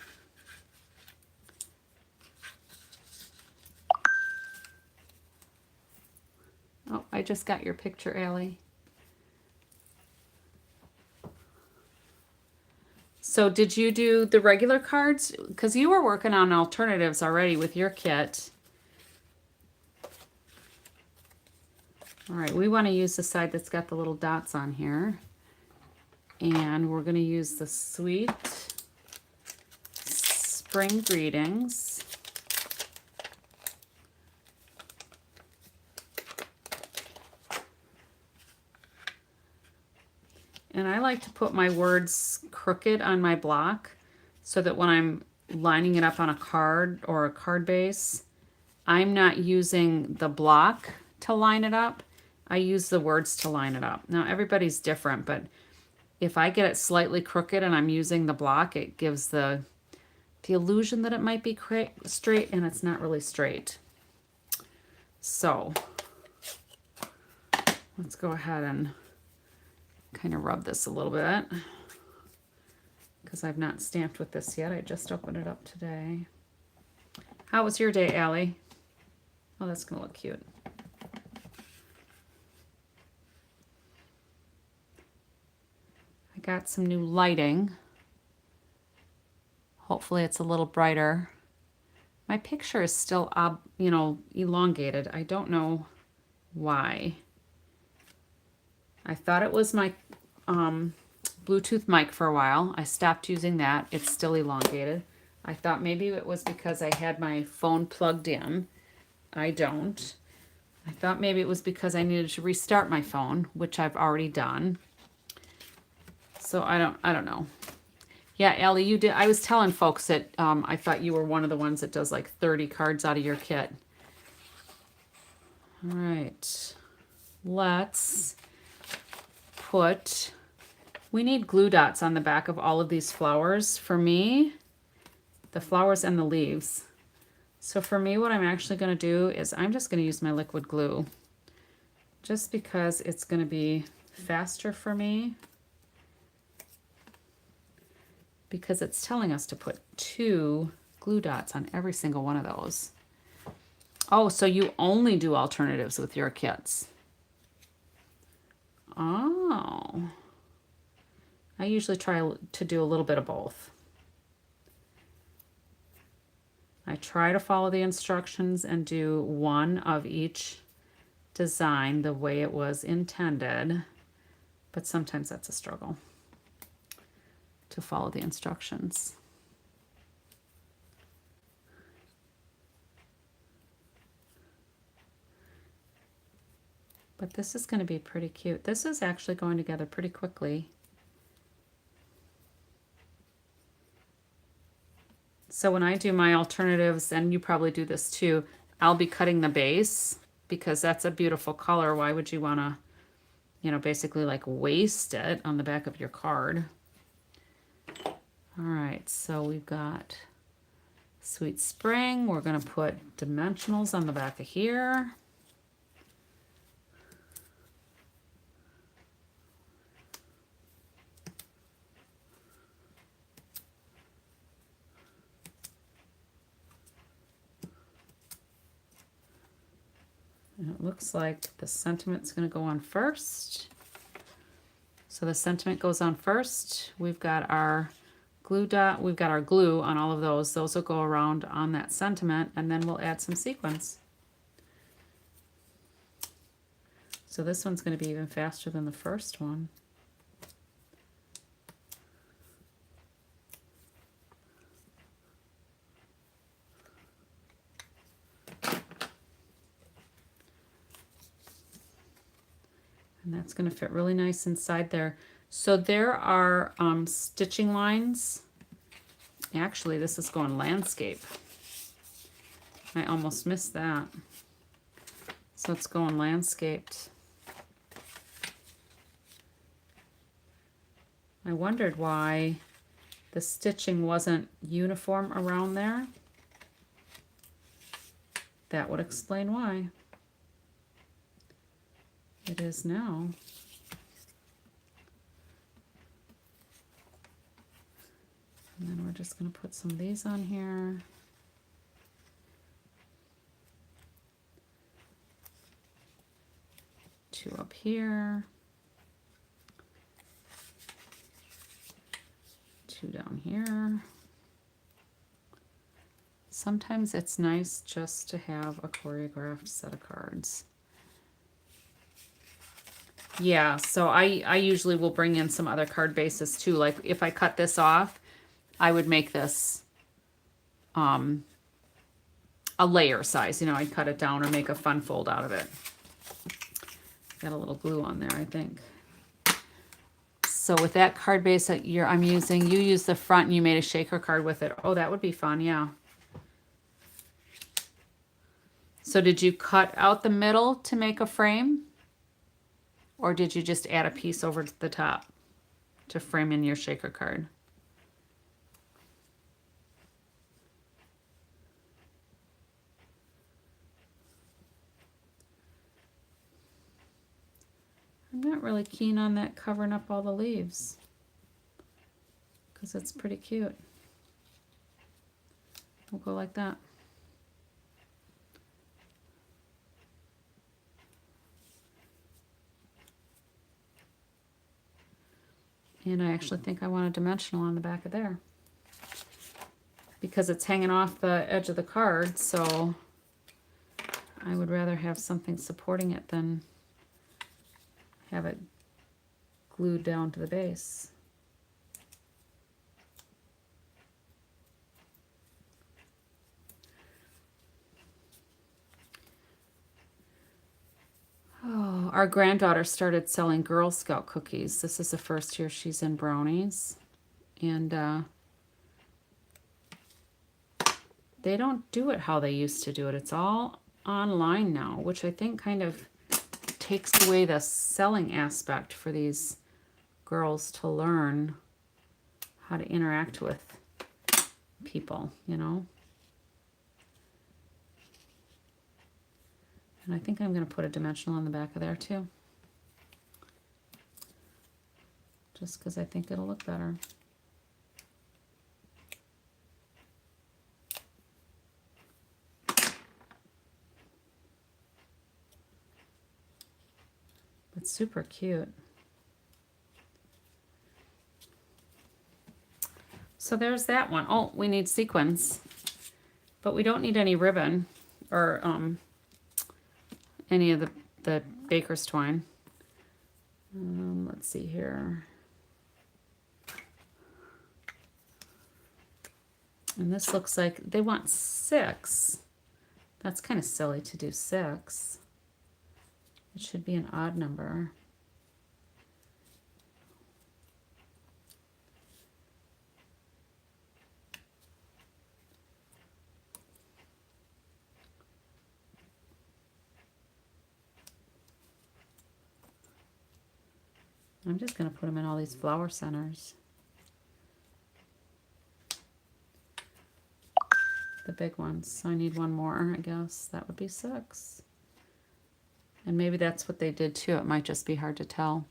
Oh, I just got your picture, Allie. So did you do the regular cards? Because you were working on alternatives already with your kit. All right, we want to use the side that's got the little dots on here. And we're going to use the Sweet Spring Greetings. And I like to put my words crooked on my block so that when I'm lining it up on a card or a card base, I'm not using the block to line it up. I use the words to line it up. Now everybody's different, but if I get it slightly crooked and I'm using the block, it gives the illusion that it might be straight, and it's not really straight. So let's go ahead and kind of rub this a little bit because I've not stamped with this yet. I just opened it up today. How was your day, Allie? Oh, that's gonna look cute. I got some new lighting. Hopefully it's a little brighter. My picture is still you know, elongated. I don't know why. I thought it was my Bluetooth mic for a while. I stopped using that. It's still elongated. I thought maybe it was because I had my phone plugged in. I don't. I thought maybe it was because I needed to restart my phone, which I've already done. So I don't know. Yeah, Allie, you did. I was telling folks that I thought you were one of the ones that does like 30 cards out of your kit. All right. Let's put, we need glue dots on the back of all of these flowers. For me, the flowers and the leaves. So for me, what I'm actually going to do is I'm just going to use my liquid glue just because it's going to be faster for me, because it's telling us to put 2 glue dots on every single one of those. Oh, so you only do alternatives with your kits. Oh. I usually try to do a little bit of both. I try to follow the instructions and do one of each design the way it was intended, but sometimes that's a struggle to follow the instructions. But this is going to be pretty cute. This is actually going together pretty quickly. So when I do my alternatives, and you probably do this too, I'll be cutting the base because that's a beautiful color. Why would you want to, you know, basically like waste it on the back of your card? All right, so we've got Sweet Spring. We're going to put dimensionals on the back of here. And it looks like the sentiment's going to go on first. So the sentiment goes on first. We've got our glue dot, we've got our glue on all of those. Those will go around on that sentiment, and then we'll add some sequins. So this one's going to be even faster than the first one. And that's going to fit really nice inside there. So there are stitching lines. Actually, this is going landscape. I almost missed that. So it's going landscaped. I wondered why the stitching wasn't uniform around there. That would explain why. It is now. And then we're just going to put some of these on here. Two up here. Two down here. Sometimes it's nice just to have a choreographed set of cards. Yeah, so I usually will bring in some other card bases too. Like if I cut this off, I would make this a layer size. You know, I'd cut it down or make a fun fold out of it. Got a little glue on there, I think. So with that card base that I'm using, you use the front and you made a shaker card with it. Oh, that would be fun, yeah. So did you cut out the middle to make a frame? Or did you just add a piece over the top to frame in your shaker card? I'm not really keen on that covering up all the leaves because it's pretty cute. We'll go like that. And I actually think I want a dimensional on the back of there because it's hanging off the edge of the card, so I would rather have something supporting it than have it glued down to the base. Oh, our granddaughter started selling Girl Scout cookies. This is the first year she's in brownies. And they don't do it how they used to do it. It's all online now, which I think kind of takes away the selling aspect for these girls to learn how to interact with people, you know. And I think I'm going to put a dimensional on the back of there too, just because I think it'll look better. It's super cute. So there's that one. Oh, we need sequins, but we don't need any ribbon or any of the baker's twine. Let's see here. And this looks like they want 6. That's kind of silly to do 6. It should be an odd number. I'm just going to put them in all these flower centers. The big ones. So I need one more, I guess. That would be 6. And maybe that's what they did too. It might just be hard to tell.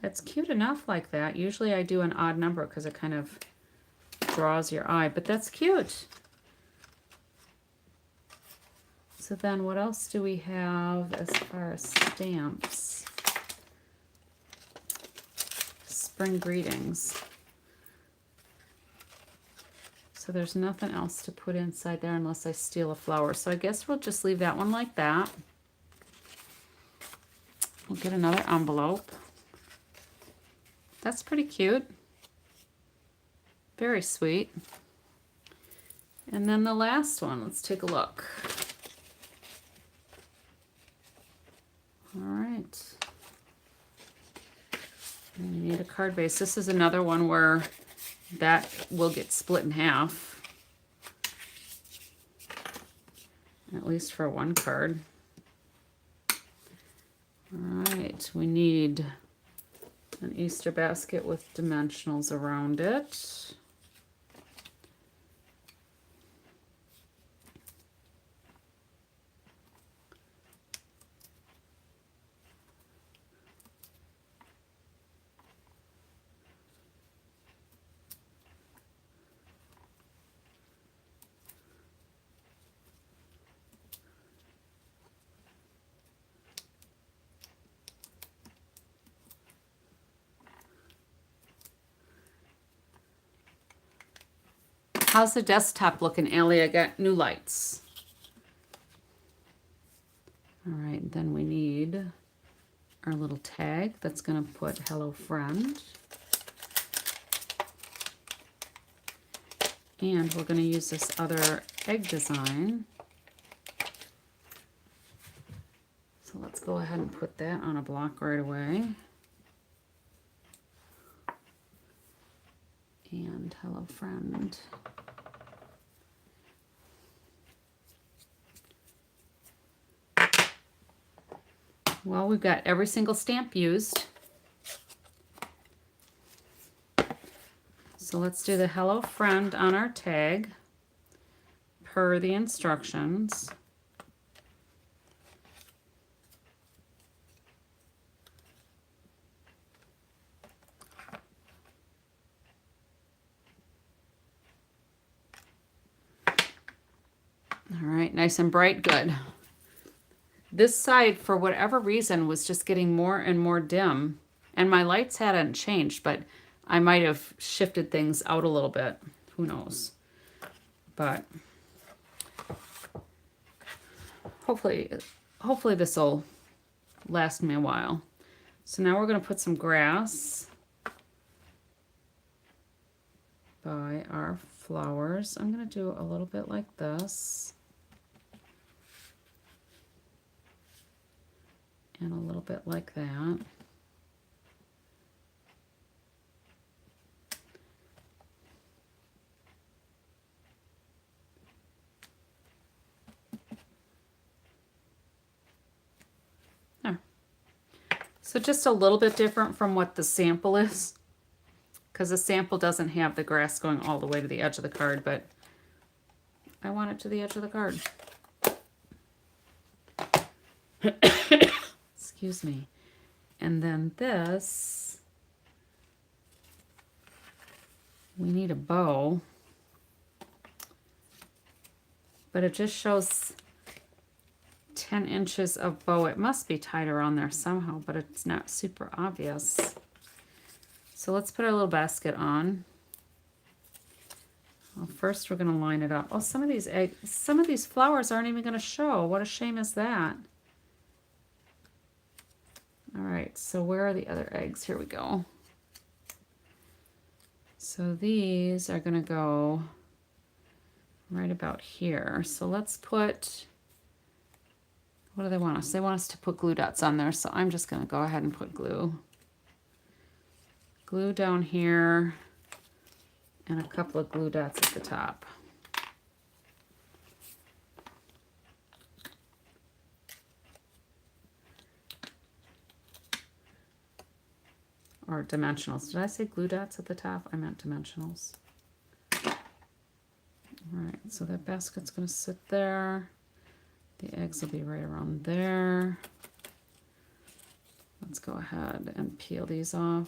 It's cute enough like that. Usually I do an odd number because it kind of draws your eye, but that's cute. So then what else do we have as far as stamps? Spring greetings. So there's nothing else to put inside there unless I steal a flower. So I guess we'll just leave that one like that. We'll get another envelope. That's pretty cute. Very sweet. And then the last one, let's take a look. All right. And you need a card base. This is another one where that will get split in half. At least for one card. All right, we need an Easter basket with dimensionals around it. How's the desktop looking, Allie? I got new lights. All right, then we need our little tag that's going to put hello friend. And we're going to use this other egg design. So let's go ahead and put that on a block right away. And hello friend. Well, we've got every single stamp used. So let's do the hello friend on our tag per the instructions. All right, nice and bright, good. This side, for whatever reason, was just getting more and more dim. And my lights hadn't changed, but I might have shifted things out a little bit. Who knows? But hopefully this will last me a while. So now we're going to put some grass by our flowers. I'm going to do a little bit like this. And a little bit like that. There. So just a little bit different from what the sample is, because the sample doesn't have the grass going all the way to the edge of the card, but I want it to the edge of the card. Excuse me. And then this, we need a bow, but it just shows 10 inches of bow. It must be tied around there somehow, but it's not super obvious. So let's put our little basket on. Well, first we're going to line it up. Oh, some of these flowers aren't even going to show. What a shame is that? All right, so where are the other eggs? Here we go. So these are going to go right about here. So let's put, what do they want us? They want us to put glue dots on there, so I'm just going to go ahead and put glue. Glue down here and a couple of glue dots at the top. Or dimensionals. Did I say glue dots at the top? I meant dimensionals. All right, so that basket's going to sit there. The eggs will be right around there. Let's go ahead and peel these off.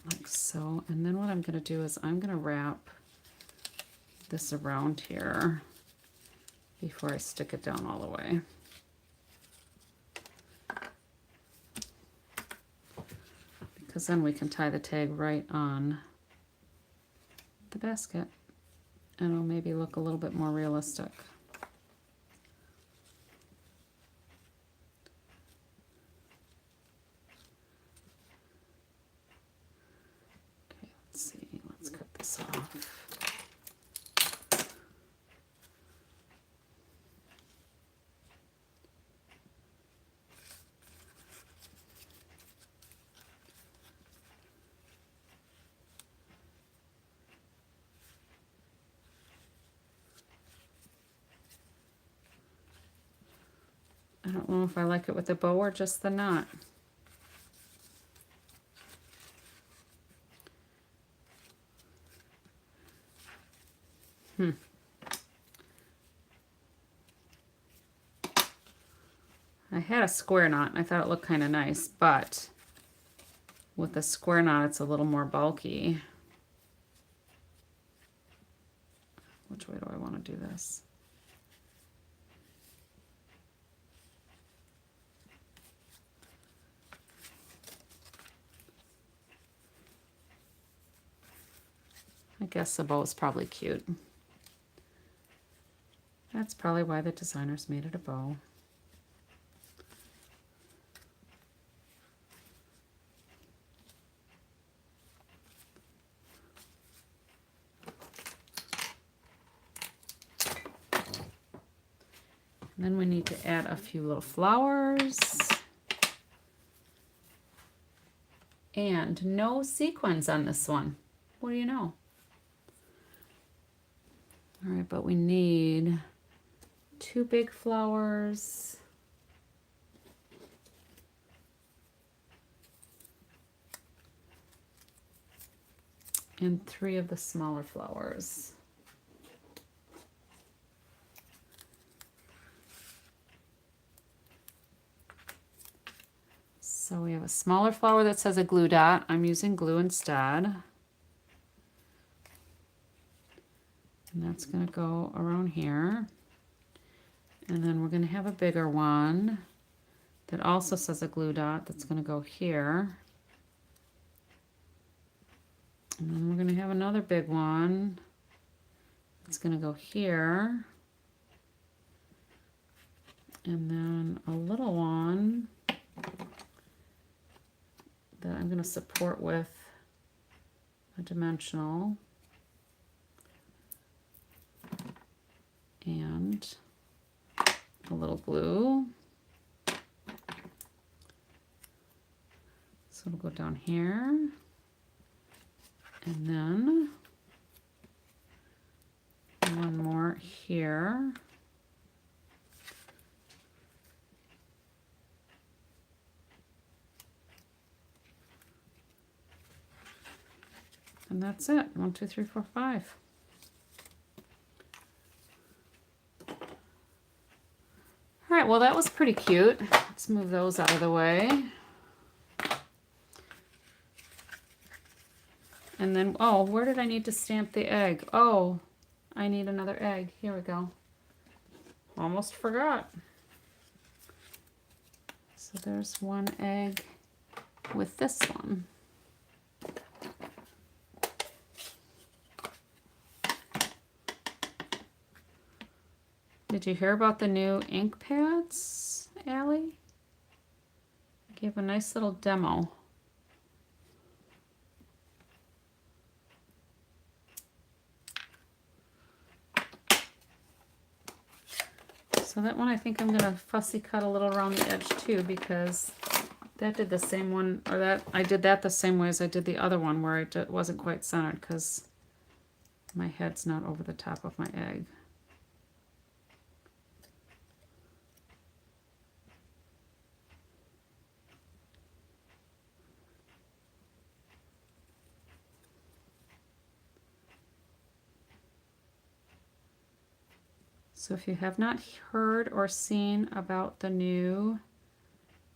Like so, and then what I'm going to do is I'm going to wrap this around here before I stick it down all the way. Because then we can tie the tag right on the basket and it'll maybe look a little bit more realistic. Let's see, let's cut this off. I don't know if I like it with a bow or just the knot. I had a square knot and I thought it looked kind of nice, but with the square knot it's a little more bulky. Which way do I want to do this? I guess the bow is probably cute. That's probably why the designers made it a bow. And then we need to add a few little flowers. And no sequins on this one. What do you know? All right, but we need 2 big flowers. And 3 of the smaller flowers. So we have a smaller flower that says a glue dot. I'm using glue instead. And that's going to go around here. And then we're going to have a bigger one that also says a glue dot that's going to go here. And then we're going to have another big one that's going to go here. And then a little one that I'm going to support with a dimensional and a little glue. So it'll go down here, and then one more here. And that's it. 1, 2, 3, 4, 5. All right, well, that was pretty cute. Let's move those out of the way. And then, oh, where did I need to stamp the egg? Oh, I need another egg. Here we go. Almost forgot. So there's one egg with this one. Did you hear about the new ink pads, Allie? I gave a nice little demo. So that one I think I'm gonna fussy cut a little around the edge too, because that did the same one, or that I did that the same way as I did the other one where it wasn't quite centered because my head's not over the top of my egg. So if you have not heard or seen about the new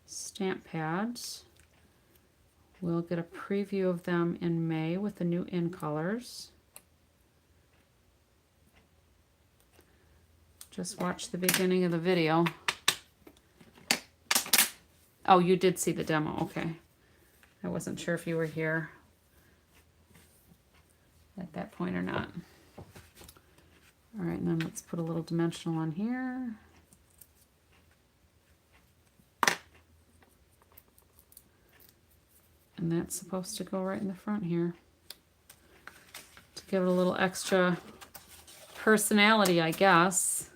stamp pads, we'll get a preview of them in May with the new in colors. Just watch the beginning of the video. Oh, you did see the demo, okay. I wasn't sure if you were here at that point or not. All right, and then let's put a little dimensional on here. And that's supposed to go right in the front here to give it a little extra personality, I guess.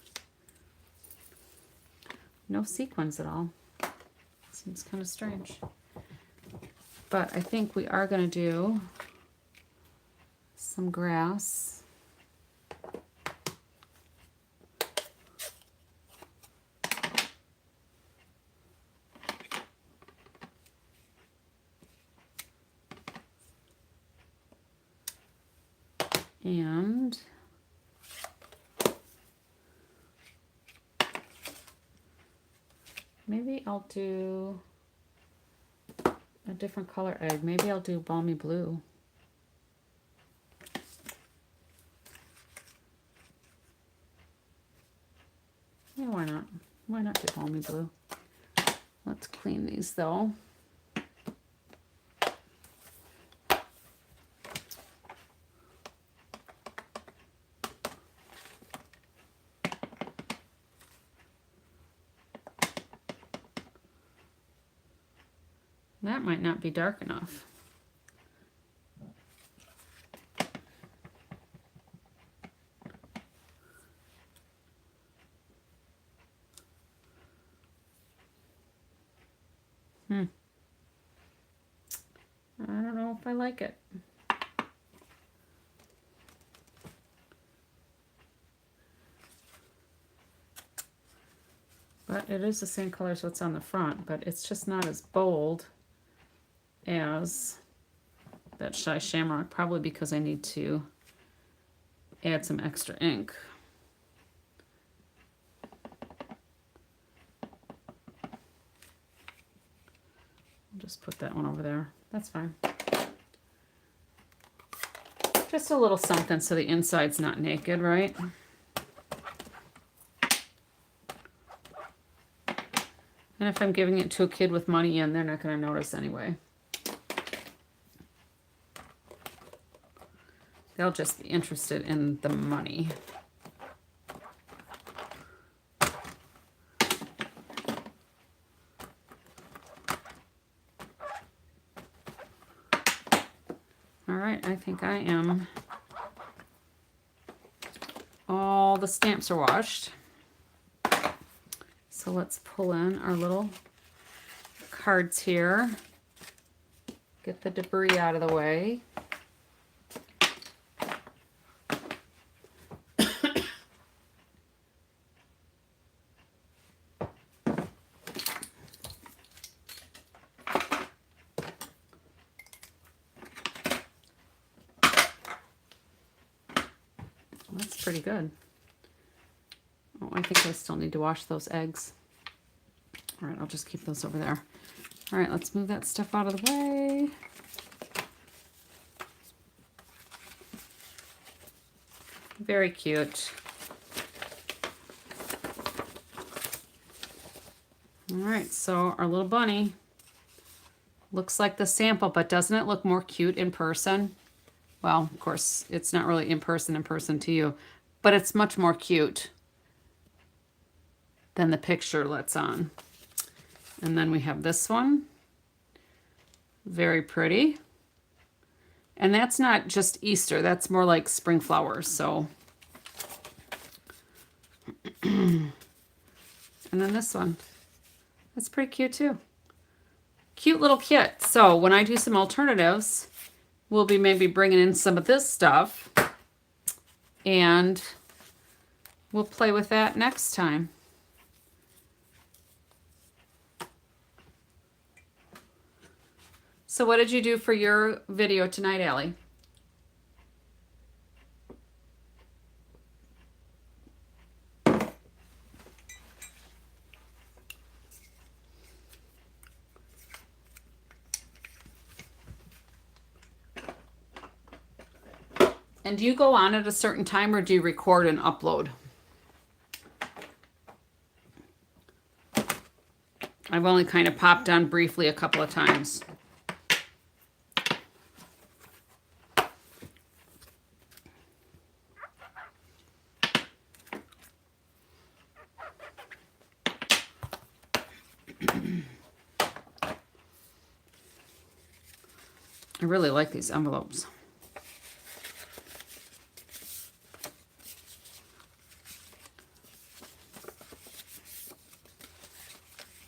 No sequins at all. Seems kind of strange. But I think we are going to do some grass. And maybe I'll do a different color egg. Maybe I'll do balmy blue. Yeah, why not? Why not do balmy blue? Let's clean these though. That might not be dark enough. I don't know if I like it. But it is the same color as what's on the front, but it's just not as bold as that Shy Shamrock, probably because I need to add some extra ink. I'll just put that one over there. That's fine. Just a little something so the inside's not naked, right? And if I'm giving it to a kid with money in, they're not going to notice anyway. They'll just be interested in the money. All right, I think I am. All the stamps are washed. So let's pull in our little cards here. Get the debris out of the way. That's pretty good. Oh, I think I still need to wash those eggs. All right, I'll just keep those over there. All right, let's move that stuff out of the way. Very cute. All right, so our little bunny looks like the sample, but doesn't it look more cute in person? Well, of course, it's not really in person to you, but it's much more cute than the picture lets on. And then we have this one. Very pretty. And that's not just Easter, that's more like spring flowers, so. And then this one. That's pretty cute too. Cute little kit. So when I do some alternatives, we'll be maybe bringing in some of this stuff, and we'll play with that next time. So what did you do for your video tonight, Allie? And do you go on at a certain time, or do you record and upload? I've only kind of popped on briefly a couple of times. I really like these envelopes.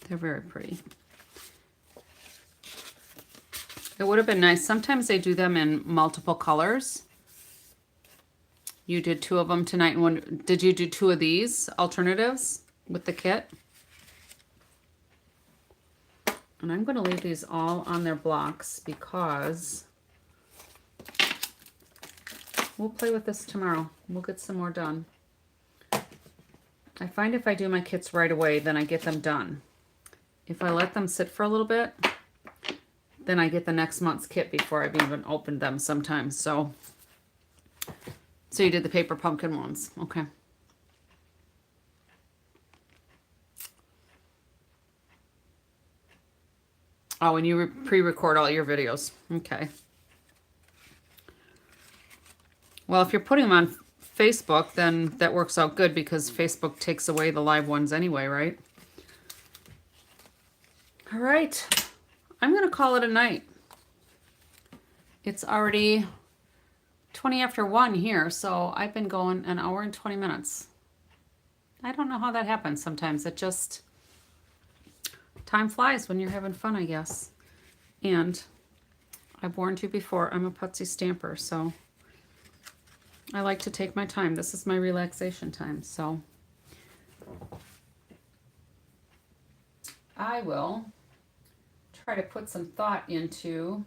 They're very pretty. It would have been nice. Sometimes they do them in multiple colors. You did 2 of them tonight. And one, did you do 2 of these alternatives with the kit? And I'm going to leave these all on their blocks because we'll play with this tomorrow. We'll get some more done. I find if I do my kits right away, then I get them done. If I let them sit for a little bit, then I get the next month's kit before I've even opened them sometimes. So you did the paper pumpkin ones. Okay. Oh, and you pre-record all your videos. Okay. Well, if you're putting them on Facebook, then that works out good because Facebook takes away the live ones anyway, right? All right. I'm going to call it a night. It's already 20 after 1 here, so I've been going an hour and 20 minutes. I don't know how that happens sometimes. It just... time flies when you're having fun, I guess. And I've warned you before, I'm a putsy stamper, so I like to take my time. This is my relaxation time, so I will try to put some thought into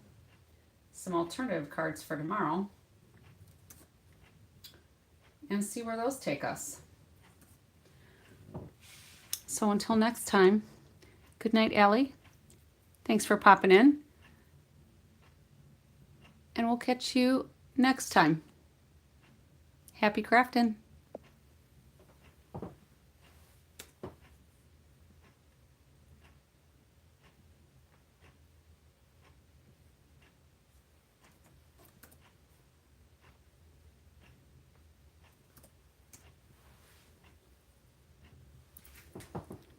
some alternative cards for tomorrow and see where those take us. So until next time, good night, Allie. Thanks for popping in. And we'll catch you next time. Happy crafting.